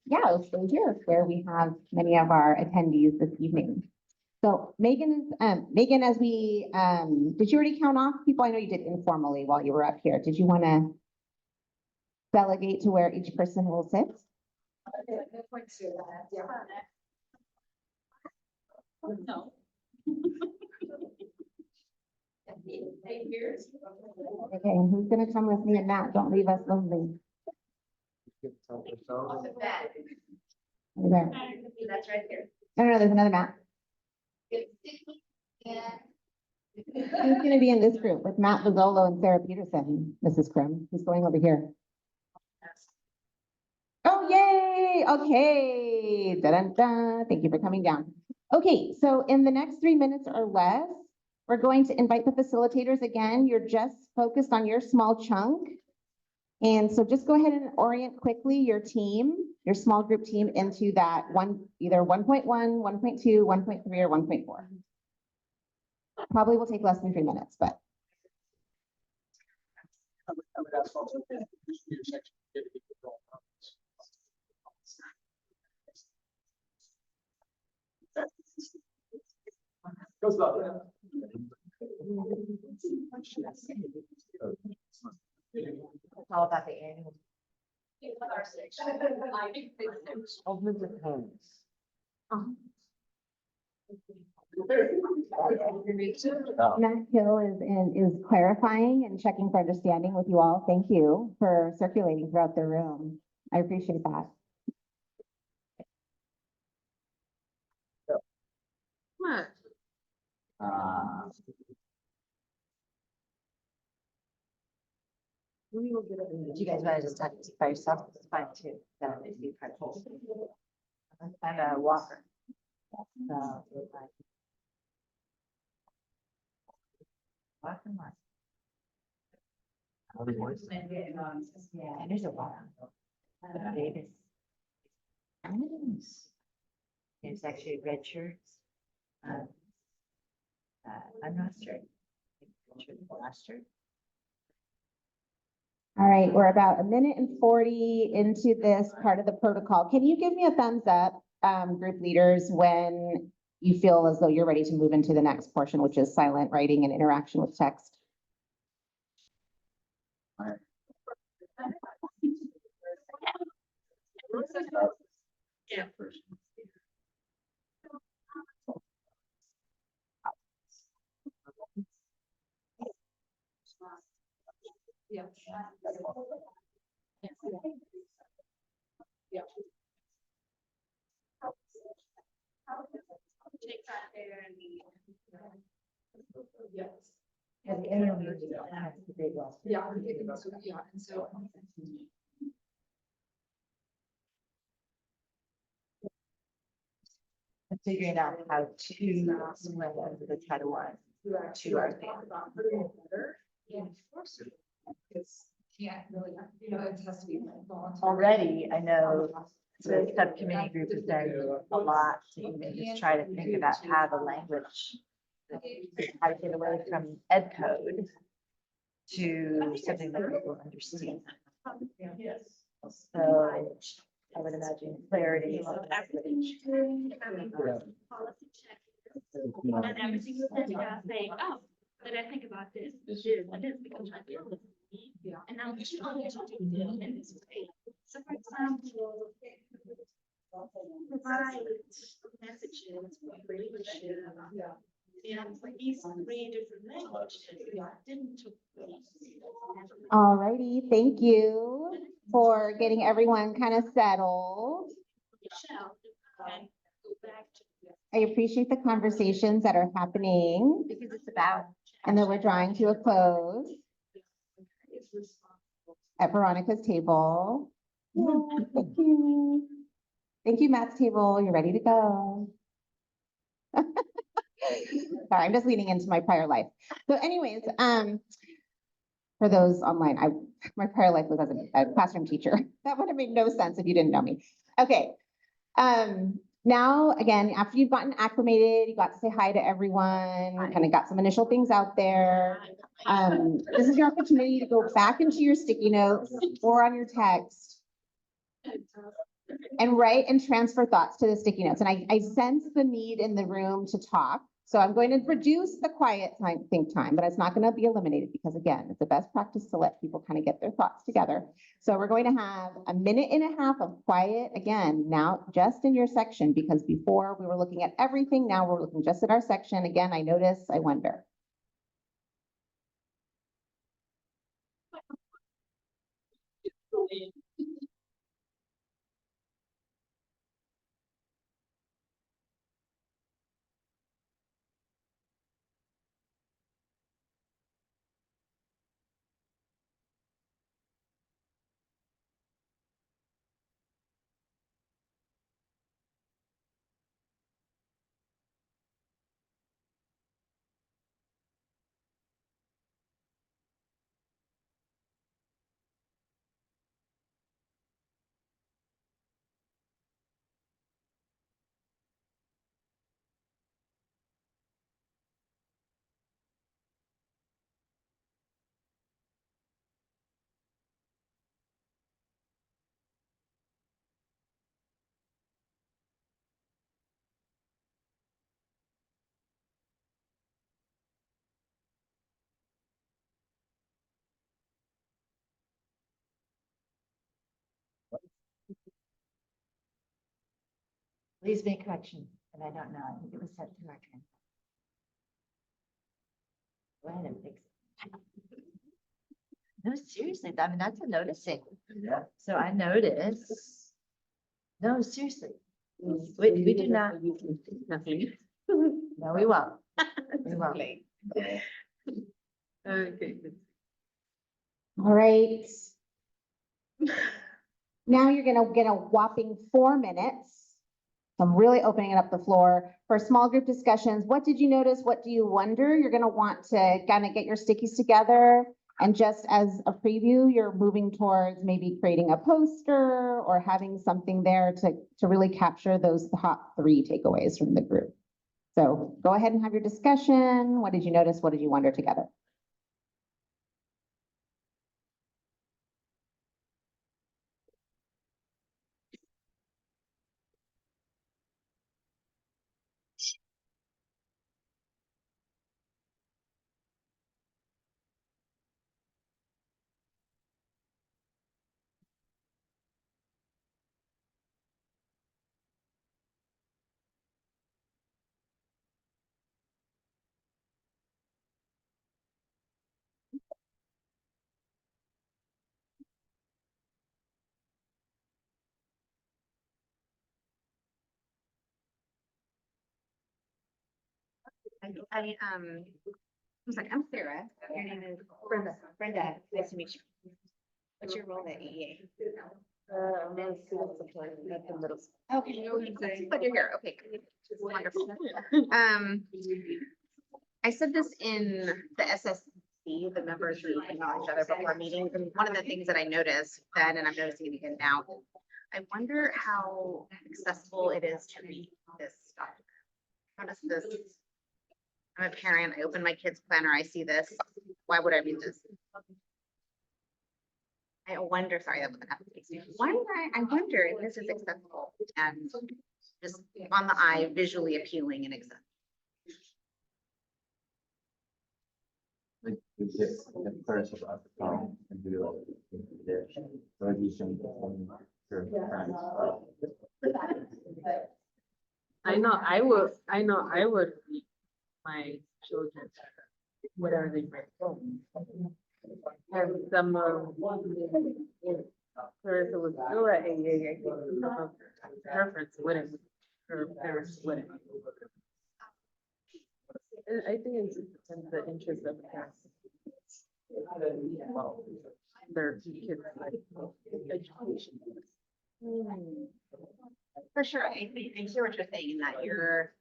we'll stay here where we have many of our attendees this evening. So Megan, as we, did you already count off people? I know you did informally while you were up here. Did you want to delegate to where each person will sit? No. Okay, and who's gonna come with me and Matt? Don't leave us lonely. Over there. That's right there. No, there's another Matt. Who's gonna be in this group with Matt Vizzolo and Sarah Peterson, Mrs. Krim? Who's going over here? Oh, yay! Okay. Da-da-da. Thank you for coming down. Okay, so in the next 3 minutes or less, we're going to invite the facilitators again. You're just focused on your small chunk. And so just go ahead and orient quickly your team, your small group team into that either 1.1, 1.2, 1.3, or 1.4. Probably will take less than 3 minutes, but. I would ask also that your section get a bit more. Goes up. It's all about the annual. Matt Hill is clarifying and checking for understanding with you all. Thank you for circulating throughout the room. I appreciate that. You guys want to just talk by yourself? It's fine too. That would be practical. I'm a walker. So, walk and walk. Yeah, and there's a walk. Davis. It's actually red shirts. I'm not sure. Roster. All right, we're about 1:40 into this part of the protocol. Can you give me a thumbs up, group leaders, when you feel as though you're ready to move into the next portion, which is silent writing and interaction with text? Yeah. Yeah. Take that there and yes. Yeah, the interview has the big one. Yeah, and so. And figuring out how to swim under the Title I to our family. It's can't really, it has to be voluntary. Already, I know the subcommittee group has done a lot to even just try to think about how the language, how to get away from ed code to something that people understand. So I would imagine clarity. of language. Policy check. And everything was sent to us saying, oh, did I think about this, and this, because I feel this. And now I'm trying to do this in this way. So for example, provide messages for leadership. And for these 3 different languages, didn't. All righty, thank you for getting everyone kind of settled. Michelle, and go back to. I appreciate the conversations that are happening. Because it's about And then we're drawing to a close at Veronica's table. Yay, thank you. Thank you, Matt's table. You're ready to go. Sorry, I'm just leaning into my prior life. So anyways, for those online, my prior life was as a classroom teacher. That would have made no sense if you didn't know me. Okay. Now, again, after you've gotten acclimated, you got to say hi to everyone, kind of got some initial things out there. This is your opportunity to go back into your sticky notes or on your text and write and transfer thoughts to the sticky notes. And I sense the need in the room to talk. So I'm going to reduce the quiet time, think time, but it's not going to be eliminated because again, it's the best practice to let people kind of get their thoughts together. So we're going to have a minute and a half of quiet again, now just in your section, because before we were looking at everything. Now we're looking just at our section. Again, I notice, I wonder. Please make correction, and I don't know, I think it was set to our turn. Go ahead and fix it. No, seriously, I mean, that's a noticing. Yeah. So I notice. No, seriously. We do not. No, we won't. We won't. Okay. All right. Now you're gonna get a whopping 4 minutes. I'm really opening it up the floor for small group discussions. What did you notice? What do you wonder? You're gonna want to kind of get your stickies together. And just as a preview, you're moving towards maybe creating a poster or having something there to really capture those top 3 takeaways from the group. So go ahead and have your discussion. What did you notice? What did you wonder together? I was like, I'm Sarah. Your name is Brenda. Brenda, nice to meet you. What's your role at EEA? At the middle school. Okay, but you're here. Okay, good. Wonderful. I said this in the SSC, the members who know each other before meetings, and one of the things that I noticed then, and I'm noticing it again now, I wonder how accessible it is to read this stuff. How does this? I'm a parent, I open my kid's planner, I see this, why would I read this? I wonder, sorry, that wasn't happening. I wonder if this is accessible and just on the eye, visually appealing and accessible. Like, we get first about the phone and do it. So you can. I know I would read my children, whatever they bring home. And some person was still at AEA, her friends wouldn't, her parents wouldn't. I think it's in the interest of parents. Well, their kids like education. For sure, I hear what you're saying, in that you're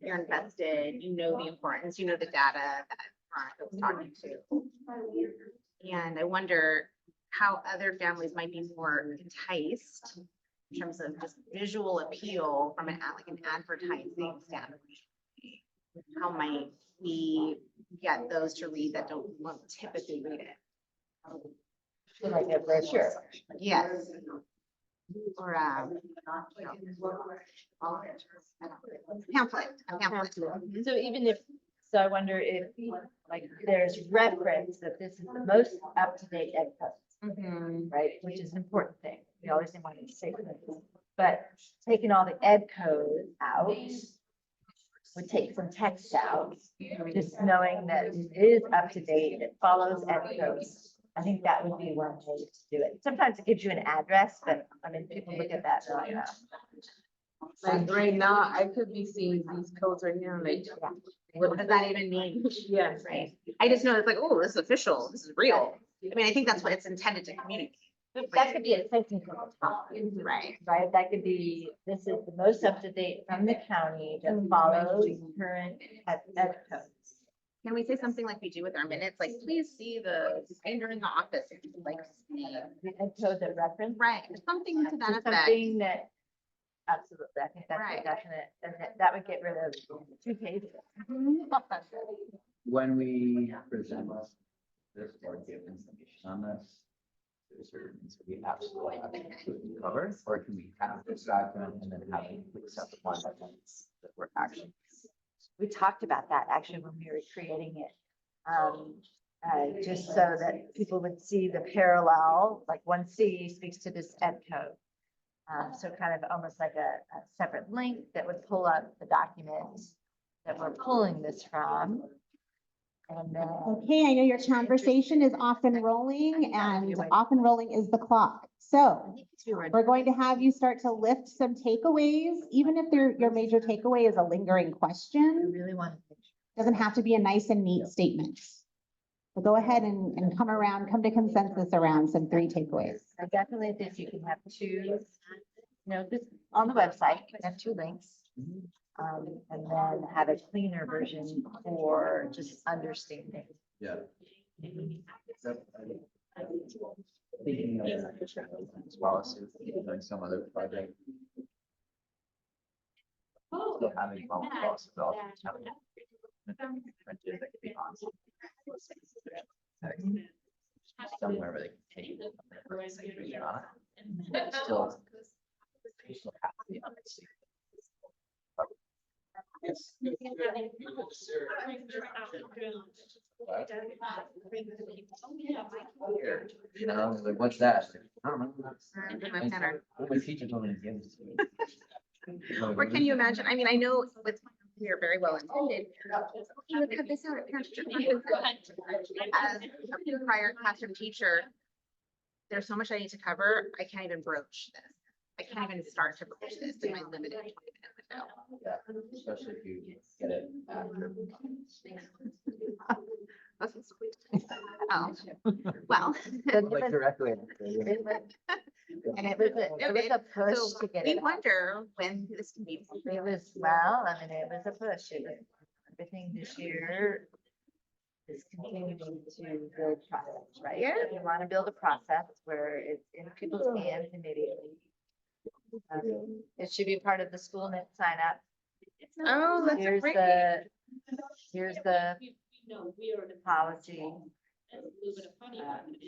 invested, you know the importance, you know the data that Veronica was talking to. And I wonder how other families might be more enticed in terms of just visual appeal from like an advertising standpoint. How might we get those to read that won't typically read it? Like a brochure. Yes. Or, pamphlet, a pamphlet. So even if, so I wonder if, like, there's reference that this is the most up-to-date ed code, Mhm. right? Which is an important thing. We always want to say that. But taking all the ed code out would take some text out, just knowing that it is up-to-date, it follows ed code. I think that would be one way to do it. Sometimes it gives you an address, but I mean, people look at that, and they're like, oh. Like right now, I could be seeing these codes right now, like. What does that even mean? Yes. Right. I just know it's like, oh, this is official, this is real. I mean, I think that's what it's intended to communicate. That could be a safety code. Right. Right, that could be, this is the most up-to-date from the county that follows current ed codes. Can we say something like we do with our minutes, like, please see the binder in the office, like, The ed code that reference. right, something to that Just effect. something that, absolutely, I think that's Right. a definite, and that would get rid of 2 pages. When we present this or give information on this, there's certain things that we absolutely have to cover, or can we have this document and then have a quick separate one that we're actually. We talked about that actually when we were creating it. Just so that people would see the parallel, like 1C speaks to this ed code. So kind of almost like a separate link that would pull up the documents that we're pulling this from. And then. Okay, I know your conversation is off and rolling, and off and rolling is the clock. So we're going to have you start to lift some takeaways, even if your major takeaway is a lingering I question. really want to. Doesn't have to be a nice and neat statement. So go ahead and come to consensus around some 3 takeaways. I definitely think you can have 2, just on the website, you can have 2 links. And then have a cleaner version for just understanding. Yeah. Thinking of as well as doing some other project. Still having phone calls about printed that could be on. Somewhere where they can take it on it. Still have to be on the scene. You know, like, what's that? I don't remember. My teacher told me to give this to me. Or can you imagine, I mean, I know we are very well intended. You would cut this out at parent teacher conference. As a prior classroom teacher, there's so much I need to cover, I can't even broach this. I can't even start to broach this in my limited 20-minute window. Yeah, especially if you get it after. Oh, well. Like directly. And it was a push So to get we it. wonder when this can be. It was, well, I mean, it was a push. It was, everything this year is continuing to build process, right? Yeah. We want to build a process where it's in people's hands immediately. It should be part of the school net sign up. Oh, that's Here's great. here's the policy.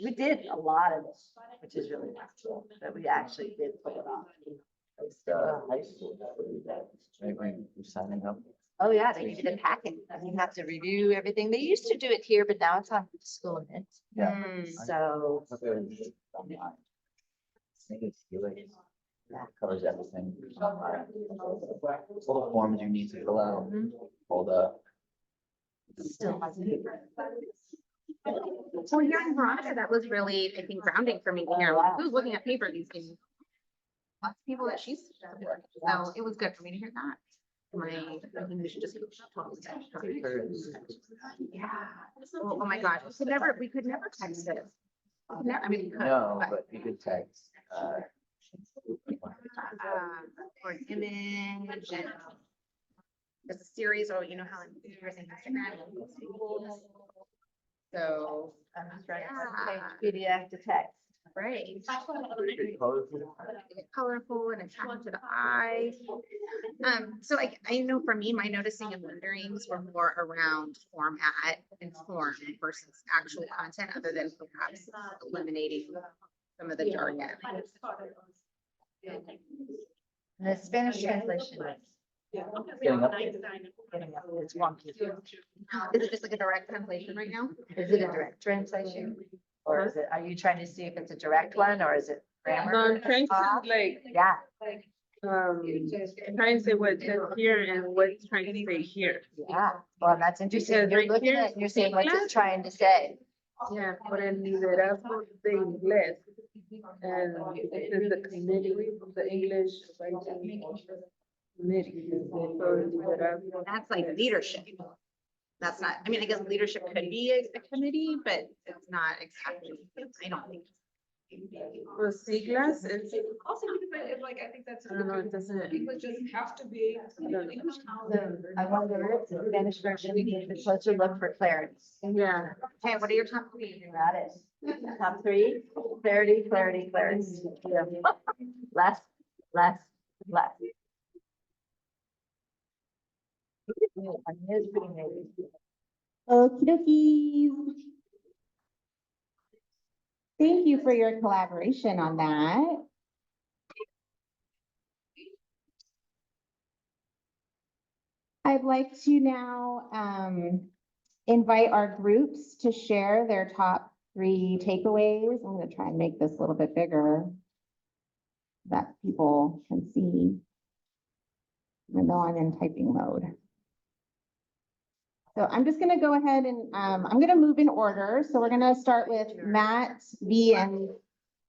We did a lot of this, which is really cool, that we actually did pull it off. It's the high school. Right, when you're signing up. Oh, yeah, they give you the packet. You have to review everything. They used to do it here, but now it's on school net. Yeah. Mm. So, Yeah, covers everything. All the forms you need to fill out, all the. still has paper. Well, hearing Veronica, that was really, I think, grounding for me to hear, like, who's looking at paper these days? Lots of people that she's, so it was good for me to hear that. English just totally yeah. Oh my gosh, we could never text it. I mean, we could, No, but you could text, or an image and the series, or you know how there's an Instagram. So, PDF to text. right. colorful. Colorful and attractive to the eye. So I know for me, my noticing and wonderings were more around format and form versus actual content, other than perhaps eliminating some of the jargon. The Spanish translation. Getting up. It's wonky. Is it just like a direct translation right now? Is it a direct translation? Or is it, are you trying to see if it's a direct one or is it grammar? No, I'm trying to like, Yeah, trying to say what it says here and what's trying to say here. yeah. Well, that's interesting. Because You're right looking here, at, and you're saying what's it class- trying to say. Yeah, por el liderazgo de inglés. And it says the committee, the English writing committee. So liderazgo. That's like leadership. That's not, I mean, I guess leadership could be a committee, but it's not exactly, I don't think. Well, siglas, it's, Also, because I think that's. I don't know, it doesn't. English doesn't have to be. English. I wonder if the Spanish version needs a closer look for clarity. Yeah. Okay, what are your top three? Got it. Top three, clarity, clarity, clarity. Yeah. Less, less, less. It's pretty amazing. Okie dokies. Thank you for your collaboration on that. I'd like to now invite our groups to share their top 3 takeaways. I'm going to try and make this a little bit bigger that people can see. Even though I'm in typing mode. So I'm just gonna go ahead and, I'm gonna move in order. So we're gonna start with Matt, V, and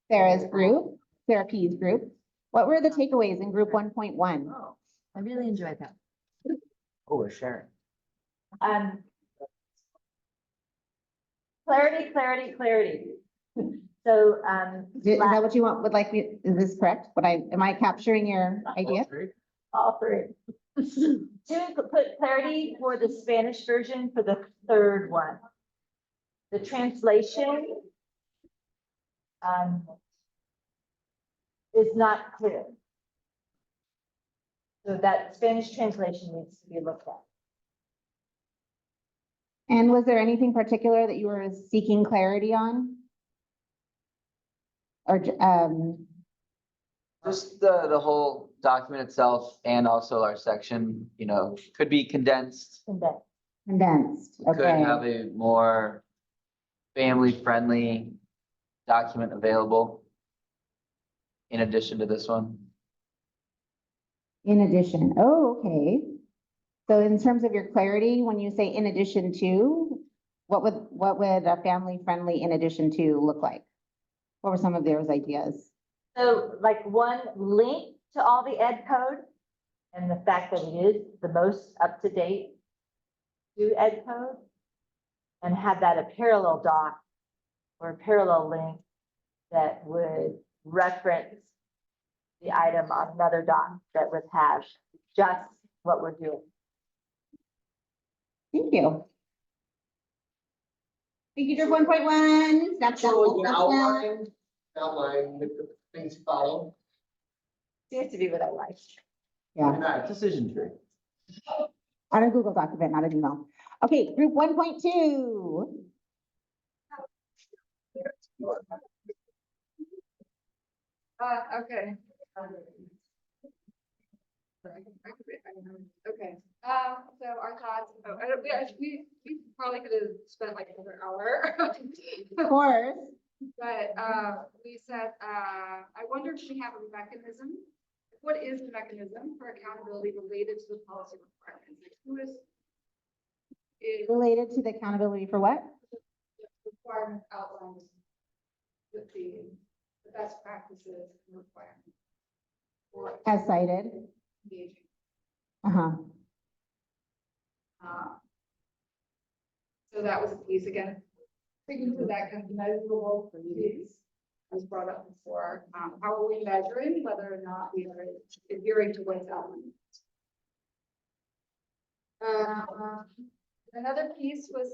Sarah's group, Sarah P's group. What were the takeaways in group 1.1? Oh, I really enjoyed that. Oh, we're sharing. Clarity, clarity, clarity. So, Is that what you want, would like me, is this correct? Am I capturing your idea? all three. To put clarity for the Spanish version for the third one. The translation is not clear. So that Spanish translation needs to be looked at. And was there anything particular that you were seeking clarity on? Or, Just the whole document itself and also our section, you know, could be condensed. condensed, Could have okay. a more family-friendly document available in addition to this one. In addition, oh, okay. So in terms of your clarity, when you say in addition to, what would a family-friendly in addition to look like? What were some of those ideas? So like one link to all the ed code and the fact that it is the most up to date to ed code. And have that a parallel doc or a parallel link that would reference the item on another doc that would have just what we're doing. Thank you. Thank you, group 1.1. Outline the things follow. Seems to be what I like. Yeah, Decision tree. on a Google document, not an email. Okay, group 1.2. Okay. Okay, so our thoughts, we probably could have spent like another hour. Of course. But, we said, I wonder if we have a mechanism. What is the mechanism for accountability related to the policy requirements? Like who is Related to the accountability for what? requirement outlines with the best practices and requirements for As cited. engaging? Uh-huh. So that was the piece again. Speaking to that kind of measurable piece was brought up before. How are we measuring whether or not we are adhering to what's out? Another piece was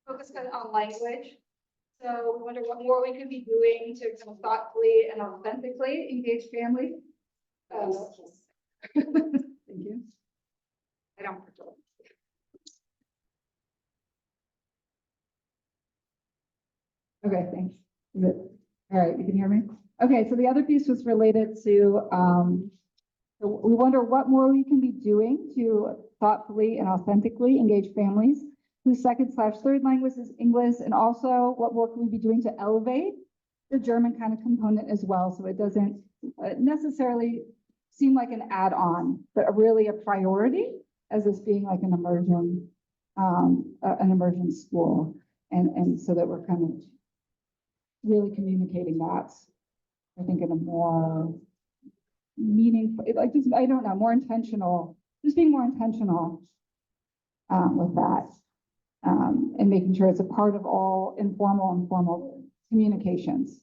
focused kind of on language. So we wonder what more we could be doing to kind of thoughtfully and authentically engage families. Thank you. I don't. Okay, thanks. Is it, all right, you can hear me? Okay, so the other piece was related to, so we wonder what more we can be doing to thoughtfully and authentically engage families whose second/third language is English, and also what more can we be doing to elevate the German kind of component as well, so it doesn't necessarily seem like an add-on, but really a priority as this being like an emergent school, and so that we're kind of really communicating that, I think, in a more meaningful, like just, I don't know, more intentional, just being more intentional with that, and making sure it's a part of all informal and formal communications.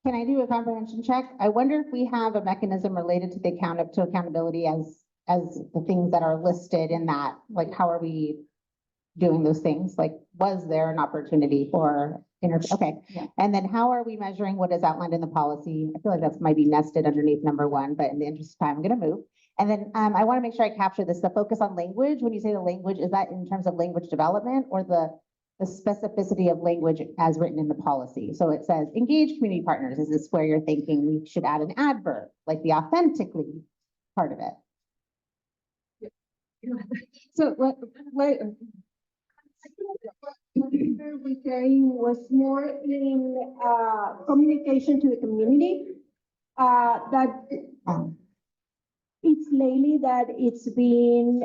Can I do a comprehension check? I wonder if we have a mechanism related to the accountability as the things that are listed in that, like, how are we doing those things? Like, was there an opportunity for okay. Yeah. And then how are we measuring what is outlined in the policy? I feel like that's might be nested underneath number one, but in the interest of time, I'm gonna move. And then I want to make sure I capture this, the focus on language. When you say the language, is that in terms of language development or the specificity of language as written in the policy? So it says engage community partners. Is this where you're thinking we should add an adverb, like the authentically part of it? So we saying was more in communication to the community. That it's lately that it's been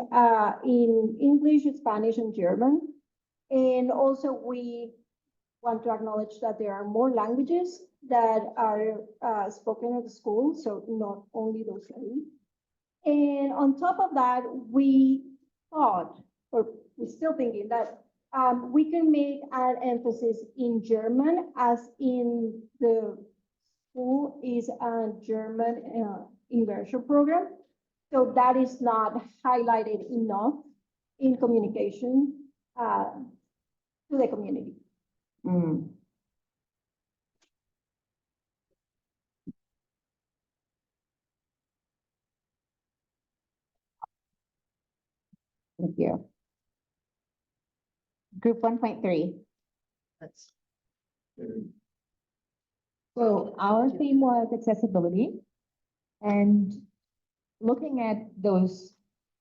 in English, Spanish, and German. And also we want to acknowledge that there are more languages that are spoken at the school, so not only those three. And on top of that, we thought, or we're still thinking that we can make an emphasis in German, as in the school is a German immersion program. So that is not highlighted enough in communication to the community. Mm. Thank you. Group 1.3. So our theme was accessibility, and looking at those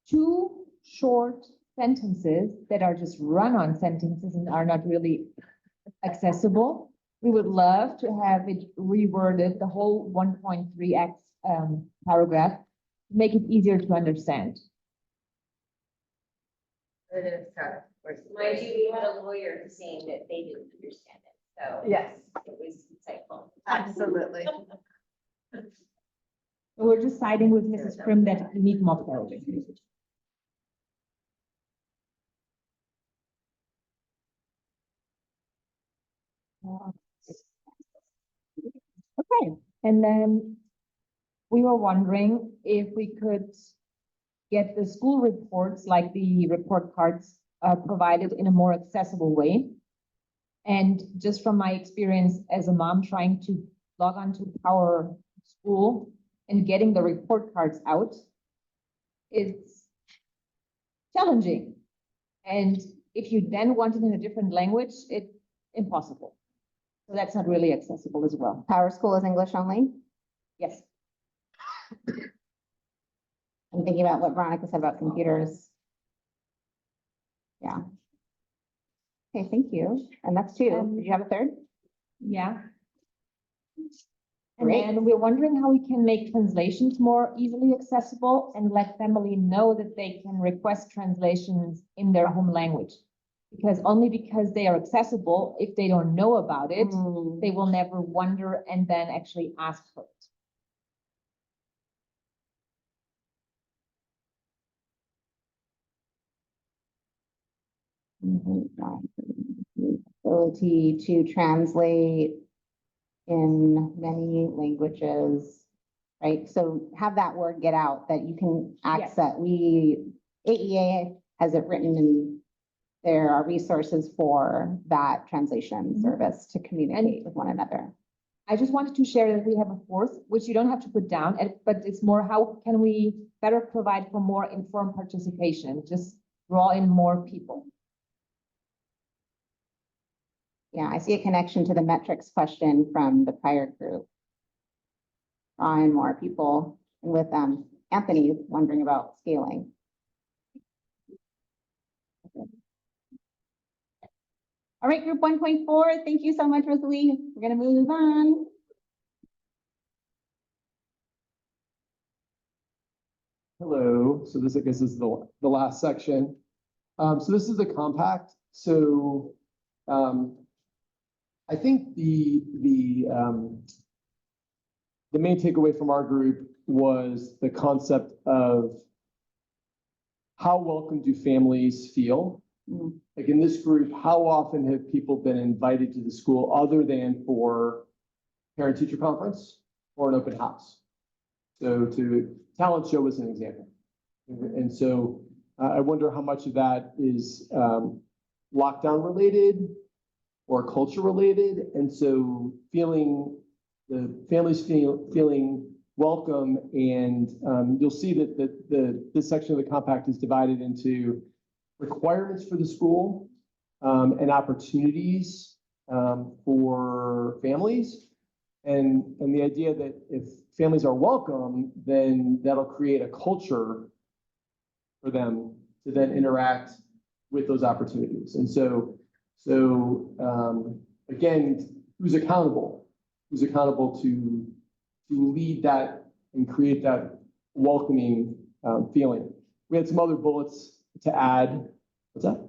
two short sentences that are just run-on sentences and are not really accessible, we would love to have it reworded, the whole 1.3x paragraph, to make it easier to understand. Mind you, we had a lawyer saying that they didn't understand it, so. Yes. It was insightful. Absolutely. We're just siding with Mrs. Prim that we need more clarity. Okay, and then we were wondering if we could get the school reports, like the report cards, provided in a more accessible way. And just from my experience as a mom trying to log on to Power School and getting the report cards out, it's challenging. And if you then want it in a different language, it's impossible. So that's not really accessible as well. Power School is English only? Yes. I'm thinking about what Veronica said about computers. Yeah. Okay, thank you. And that's two. Did you have a third? Yeah. And Great. then we're wondering how we can make translations more easily accessible and let family know that they can request translations in their home language. Because only because they are accessible, if they don't know about it, they will never wonder and then actually ask for it. ability to translate in many languages, right? So have that word get out that you can access. AEA has it written in, there are resources for that translation service to communicate with one another. I just wanted to share that we have a fourth, which you don't have to put down, but it's more how can we better provide for more informed participation, just draw in more people. Yeah, I see a connection to the metrics question from the prior group. Drawing more people, and with Anthony wondering about scaling. All right, group 1.4, thank you so much, Rosalie. We're gonna move on. Hello, so this, I guess, is the last section. So this is the compact. So I think the main takeaway from our group was the concept of how welcome do families feel? Like in this group, how often have people been invited to the school other than for parent-teacher conference or an open house? So to talent show as an example. And so I wonder how much of that is lockdown related or culture related. And so feeling the families feeling welcome, and you'll see that this section of the compact is divided into requirements for the school and opportunities for families. And the idea that if families are welcome, then that'll create a culture for them to then interact with those opportunities. And so again, who's accountable? Who's accountable to lead that and create that welcoming feeling? We had some other bullets to add. What's that?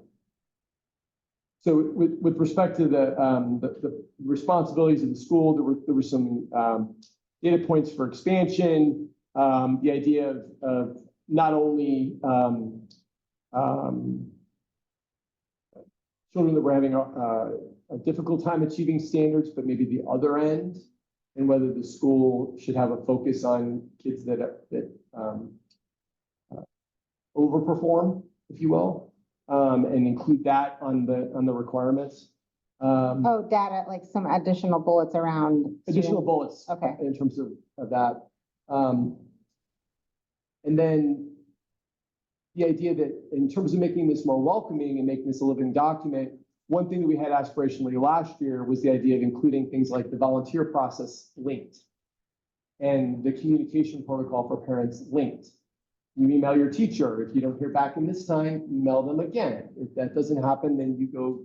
So with respect to the responsibilities of the school, there were some data points for expansion, the idea of not only children that were having a difficult time achieving standards, but maybe the other end, and whether the school should have a focus on kids that overperform, if you will, and include that on the requirements. Oh, data, like some additional bullets around. Additional bullets. Okay. In terms of that. And then the idea that in terms of making this more welcoming and making this a living document, one thing that we had aspirationally last year was the idea of including things like the volunteer process linked and the communication protocol for parents linked. You email your teacher. If you don't hear back in this time, email them again. If that doesn't happen, then you go,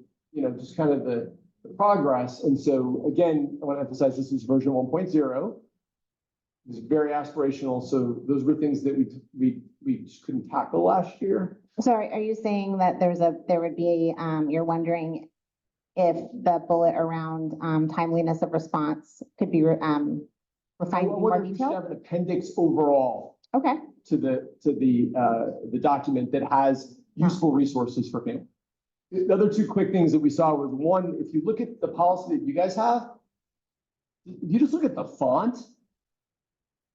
just kind of the progress. And so again, I want to emphasize this is version 1.0. It's very aspirational. So those were things that we just couldn't tackle last year. Sorry, are you saying that there would be, you're wondering if the bullet around timeliness of response could be refined in more We should detail? have an appendix overall. Okay. To the document that has useful resources for families. The other two quick things that we saw was, one, if you look at the policy that you guys have, if you just look at the font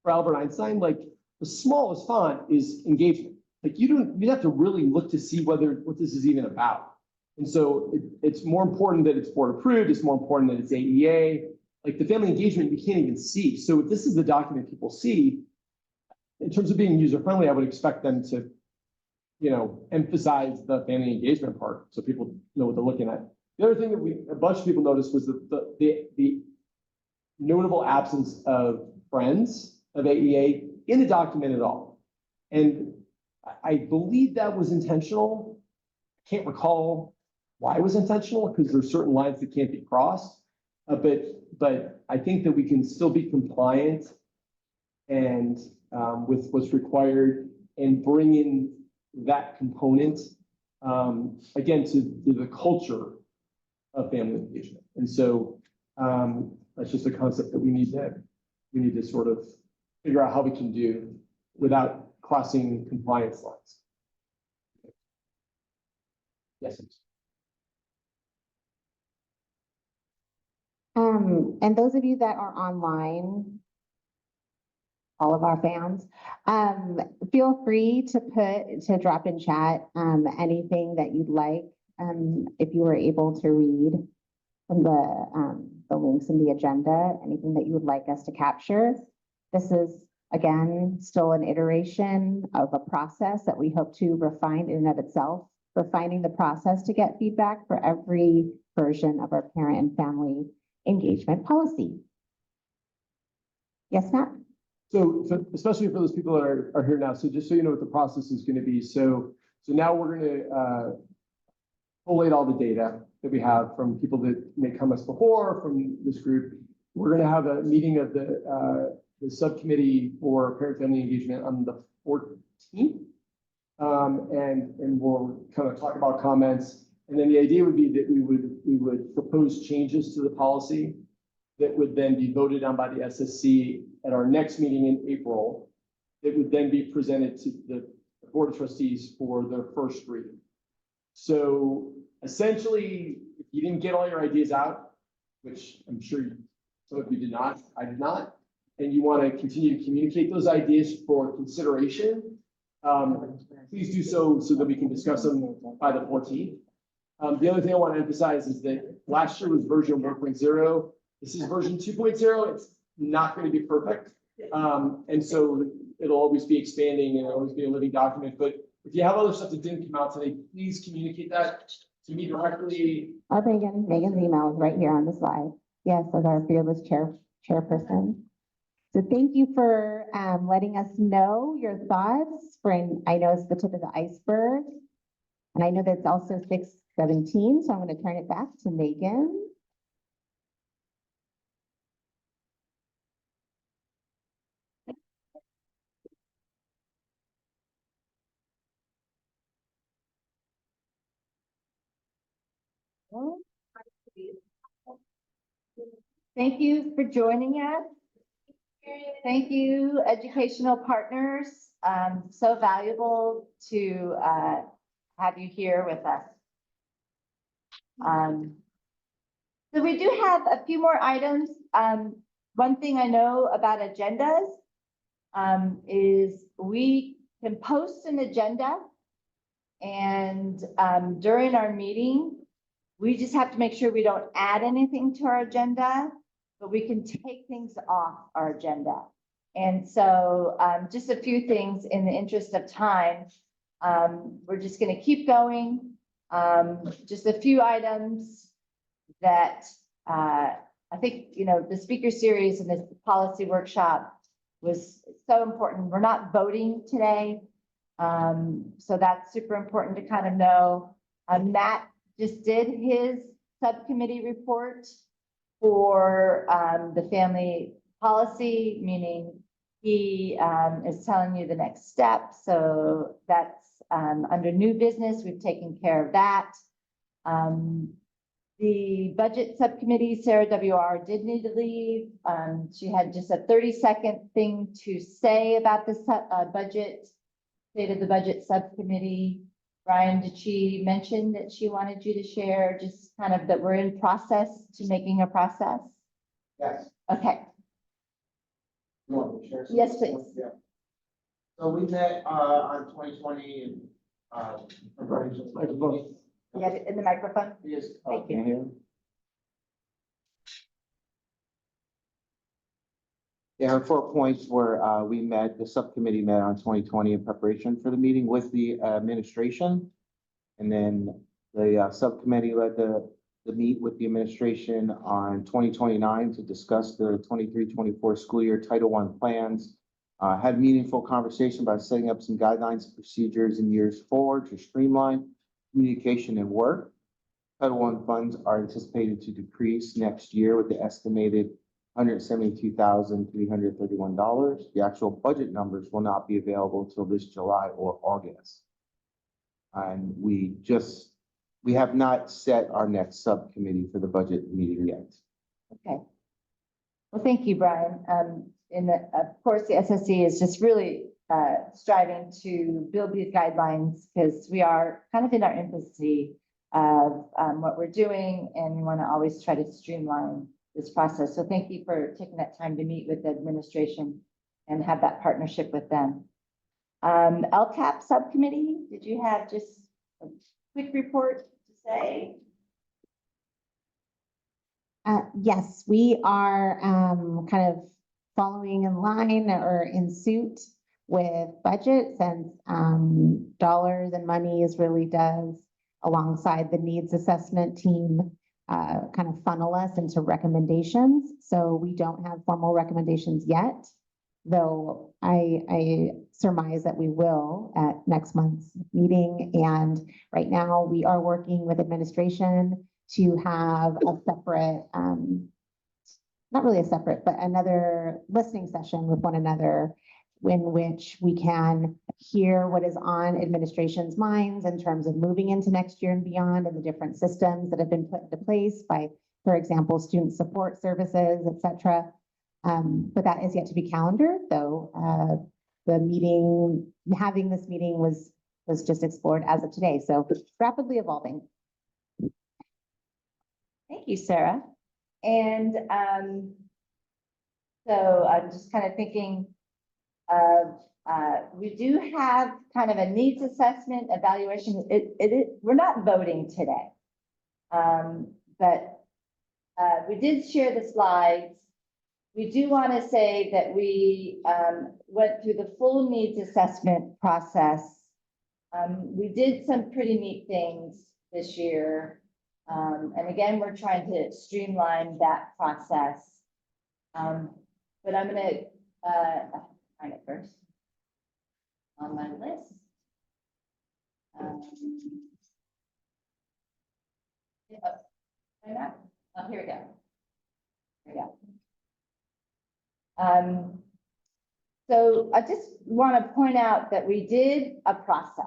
for Albert Einstein, like the smallest font is engagement. Like you have to really look to see what this is even about. And so it's more important that it's board approved. It's more important that it's AEA. Like the family engagement, you can't even see. So if this is the document people see, in terms of being user-friendly, I would expect them to, emphasize the family engagement part so people know what they're looking at. The other thing that a bunch of people noticed was the notable absence of friends of AEA in the document at all. And I believe that was intentional. I can't recall why it was intentional because there's certain lines that can't be crossed. But I think that we can still be compliant and with what's required and bring in that component again to the culture of family engagement. And so that's just a concept that we need to sort of figure out how we can do without crossing compliance lines. Yes. And those of you that are online, all of our fans, feel free to drop in chat, anything that you'd like. If you were able to read from the links in the agenda, anything that you would like us to capture. This is, again, still an iteration of a process that we hope to refine in and of itself, refining the process to get feedback for every version of our parent and family engagement policy. Yes, Matt? So especially for those people that are here now, so just so you know what the process is going to be. So now we're going to collate all the data that we have from people that may come us before, from this group. We're going to have a meeting of the subcommittee for parent family engagement on the 14th. And we'll kind of talk about comments. And then the idea would be that we would propose changes to the policy that would then be voted on by the SSC at our next meeting in April. It would then be presented to the Board of Trustees for their first reading. So essentially, if you didn't get all your ideas out, which I'm sure some of you did not, I did not, and you want to continue to communicate those ideas for consideration, please do so that we can discuss them by the 14th. The other thing I want to emphasize is that last year was version 1.0. This is version 2.0. It's not going to be perfect. And so it'll always be expanding and it'll always be a living document. But if you have other stuff that didn't come out today, please communicate that to me directly. Megan's email is right here on the slide. Yes, as our fearless chairperson. So thank you for letting us know your thoughts. I know it's the tip of the iceberg. And I know that it's also 6:17, so I'm going to turn it back to Megan. Thank you for joining us. Thank you, educational partners. So valuable to have you here with us. So we do have a few more items. One thing I know about agendas is we can post an agenda, and during our meeting, we just have to make sure we don't add anything to our agenda, but we can take things off our agenda. And so just a few things in the interest of time. We're just going to keep going. Just a few items that I think, the speaker series and this policy workshop was so important. We're not voting today. So that's super important to kind of know. Matt just did his subcommittee report for the family policy, meaning he is telling you the next step. So that's under new business. We've taken care of that. The budget subcommittee, Sarah WR did need to leave. She had just a 30-second thing to say about the budget, state of the budget subcommittee. Brian, did she mention that she wanted you to share just kind of that we're in process to making a process? Yes. Okay. You want me to share some? Yes, please. Yeah. So we met on 2020 and preparation. You have it in the microphone? Yes. Thank you. Can you hear me? There are 4 points where the subcommittee met on 2020 in preparation for the meeting with the administration. And then the subcommittee led the meet with the administration on 2029 to discuss the 23-24 school year Title I plans. Had meaningful conversation about setting up some guidelines and procedures in years forward to streamline communication and work. Title I funds are anticipated to decrease next year with the estimated $172,331. The actual budget numbers will not be available till this July or August. And we have not set our next subcommittee for the budget meeting yet. Okay. Well, thank you, Brian. Of course, the SSC is just really striving to build these guidelines because we are kind of in our infancy of what we're doing, and we want to always try to streamline this process. So thank you for taking that time to meet with the administration and have that partnership with them. LCAP subcommittee, did you have just a quick report to say? Yes, we are kind of following in line or in suit with budgets and dollars and monies really does alongside the needs assessment team kind of funnel us into recommendations. So we don't have formal recommendations yet, though I surmise that we will at next month's meeting. And right now we are working with administration to have a separate, not really a separate, but another listening session with one another in which we can hear what is on administration's minds in terms of moving into next year and beyond and the different systems that have been put into place by, for example, student support services, et cetera. But that is yet to be calendared, though. The meeting, having this meeting was just explored as of today. So rapidly evolving. Thank you, Sarah. And so I'm just kind of thinking of, we do have kind of a needs assessment evaluation. We're not voting today. But we did share the slides. We do want to say that we went through the full needs assessment process. We did some pretty neat things this year. And again, we're trying to streamline that process. But I'm going to find it first on my list. Oh, here we go. Here we go. So I just want to point out that we did a process.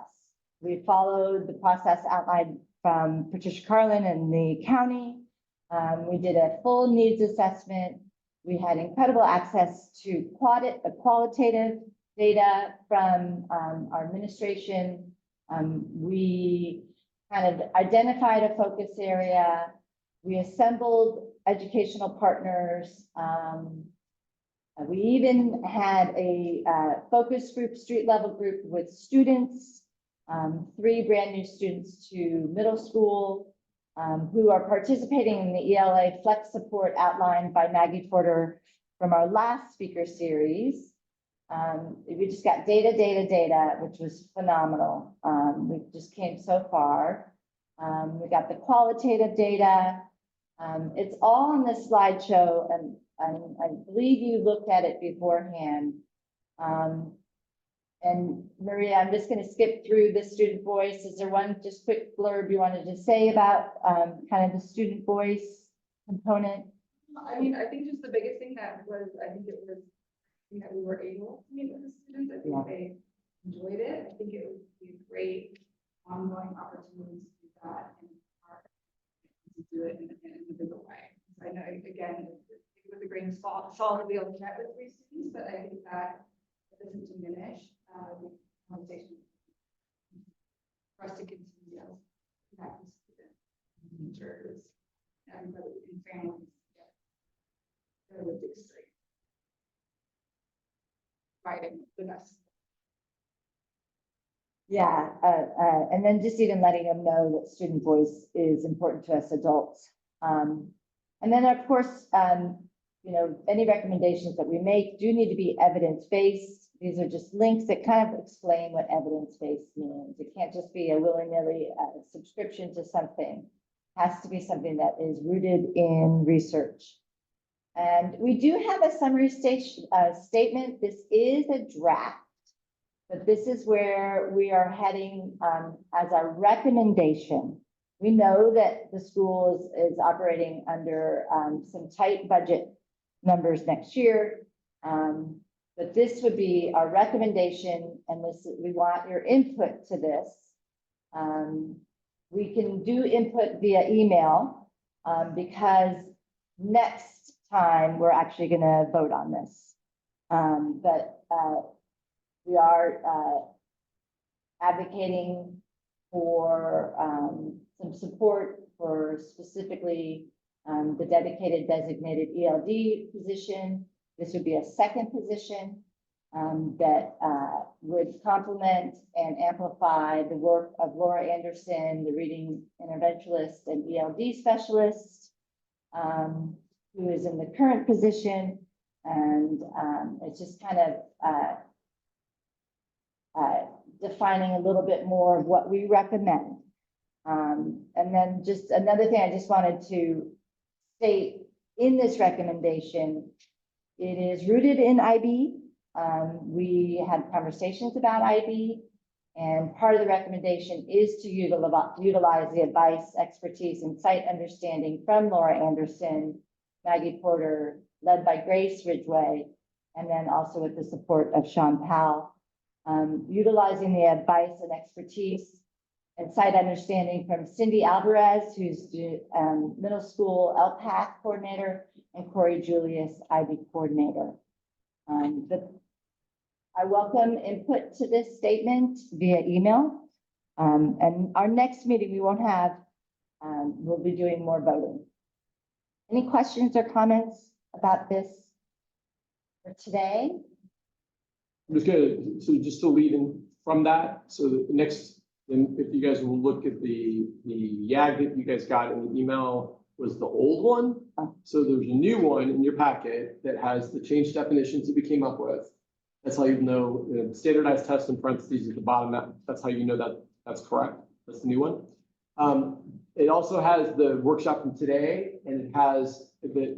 We followed the process outlined from Patricia Carlin and the county. We did a full needs assessment. We had incredible access to qualitative data from our administration. We kind of identified a focus area. We assembled educational partners. We even had a focus group, street level group with students, 3 brand new students to middle school who are participating in the ELA Flex support outlined by Maggie Porter from our last speaker series. We just got data, which was phenomenal. We just came so far. We got the qualitative data. It's all on this slideshow, and I believe you looked at it beforehand. And Maria, I'm just going to skip through the student voice. Is there one just quick blurb you wanted to say about kind of the student voice component? I mean, I think just the biggest thing that was, I think it was that we were able to meet with the students. I think they enjoyed it. I think it would be a great ongoing opportunity to do that and to do it in a bigger way. So I know, again, it was a grain of salt to be able to chat with 3 students, but I think that it doesn't diminish the conversation for us to continue connect with students, teachers, everybody in families. Their lived experience. Providing the best. Yeah, and then just even letting them know that student voice is important to us adults. And then, of course, you know, any recommendations that we make do need to be evidence-based. These are just links that kind of explain what evidence-based means. It can't just be a willy-nilly subscription to something. It has to be something that is rooted in research. And we do have a summary statement. This is a draft, but this is where we are heading as our recommendation. We know that the school is operating under some tight budget numbers next year. But this would be our recommendation, and we want your input to this. We can do input via email because next time we're actually going to vote on this. But we are advocating for some support for specifically the dedicated designated ELD position. This would be a second position that would complement and amplify the work of Laura Anderson, the reading interventionist and ELD specialist, who is in the current position. And it's just kind of defining a little bit more of what we recommend. And then just another thing I just wanted to state in this recommendation, it is rooted in IB. We had conversations about IB, and part of the recommendation is to utilize the advice, expertise, and site understanding from Laura Anderson, Maggie Porter, led by Grace Ridgway, and then also with the support of Sean Powell. Utilizing the advice and expertise and site understanding from Cindy Alvarez, who's the middle school LPAC coordinator, and Corey Julius, IB coordinator. I welcome input to this statement via email. And our next meeting, we won't have, we'll be doing more voting. Any questions or comments about this for today? I'm just gonna, so just to lead in from that, so the next, then if you guys will look at the YAG that you guys got in the email was the old one. So there's a new one in your packet that has the changed definitions that we came up with. That's how you know, standardized test in parentheses at the bottom, that's how you know that that's correct. That's the new one. It also has the workshop from today, and it has that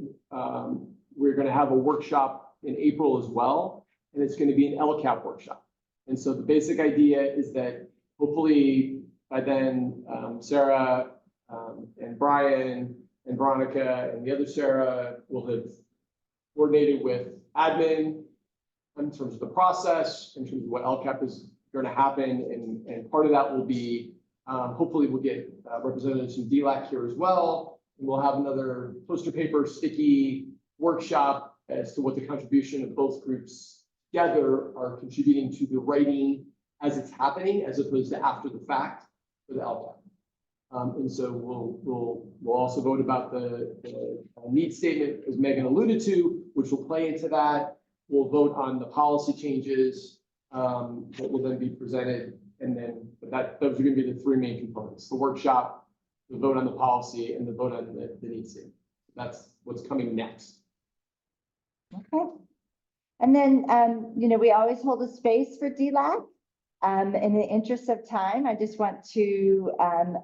we're gonna have a workshop in April as well, and it's gonna be an LCAP workshop. And so the basic idea is that hopefully by then, Sarah and Brian and Veronica and the other Sarah will have coordinated with admin in terms of the process, in terms of what LCAP is going to happen. And part of that will be, hopefully we'll get representatives from DLAC here as well. And we'll have another poster paper sticky workshop as to what the contribution of both groups together are contributing to the writing as it's happening, as opposed to after the fact for the LCAP. And so we'll also vote about the need statement, as Megan alluded to, which will play into that. We'll vote on the policy changes that will then be presented. And then those are going to be the three main components: the workshop, the vote on the policy, and the vote on the need statement. That's what's coming next. Okay. And then, we always hold a space for DLAC. In the interest of time, I just want to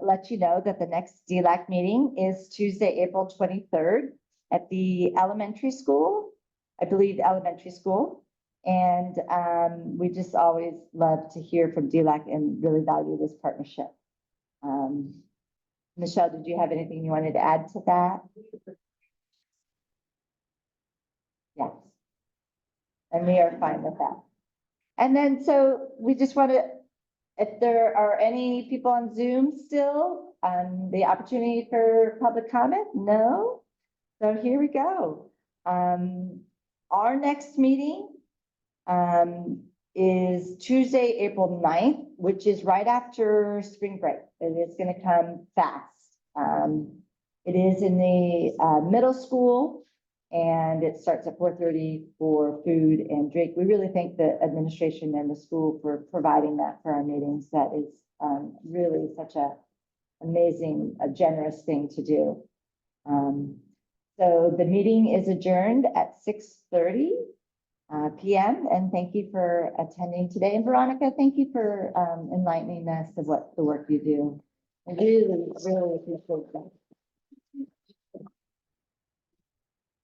let you know that the next DLAC meeting is Tuesday, April 23rd at the elementary school, I believe elementary school. And we just always love to hear from DLAC and really value this partnership. Michelle, did you have anything you wanted to add to that? Yes. And we are fine with that. And then, so we just want to, if there are any people on Zoom still, the opportunity for public comment? No? So here we go. Our next meeting is Tuesday, April 9th, which is right after spring break. And it's going to come fast. It is in the middle school, and it starts at 4:30 for food and drink. We really thank the administration and the school for providing that for our meetings. That is really such a amazing, generous thing to do. So the meeting is adjourned at 6:30 p.m. And thank you for attending today. And Veronica, thank you for enlightening us of what the work you do. I really, really appreciate that.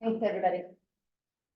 Thanks, everybody.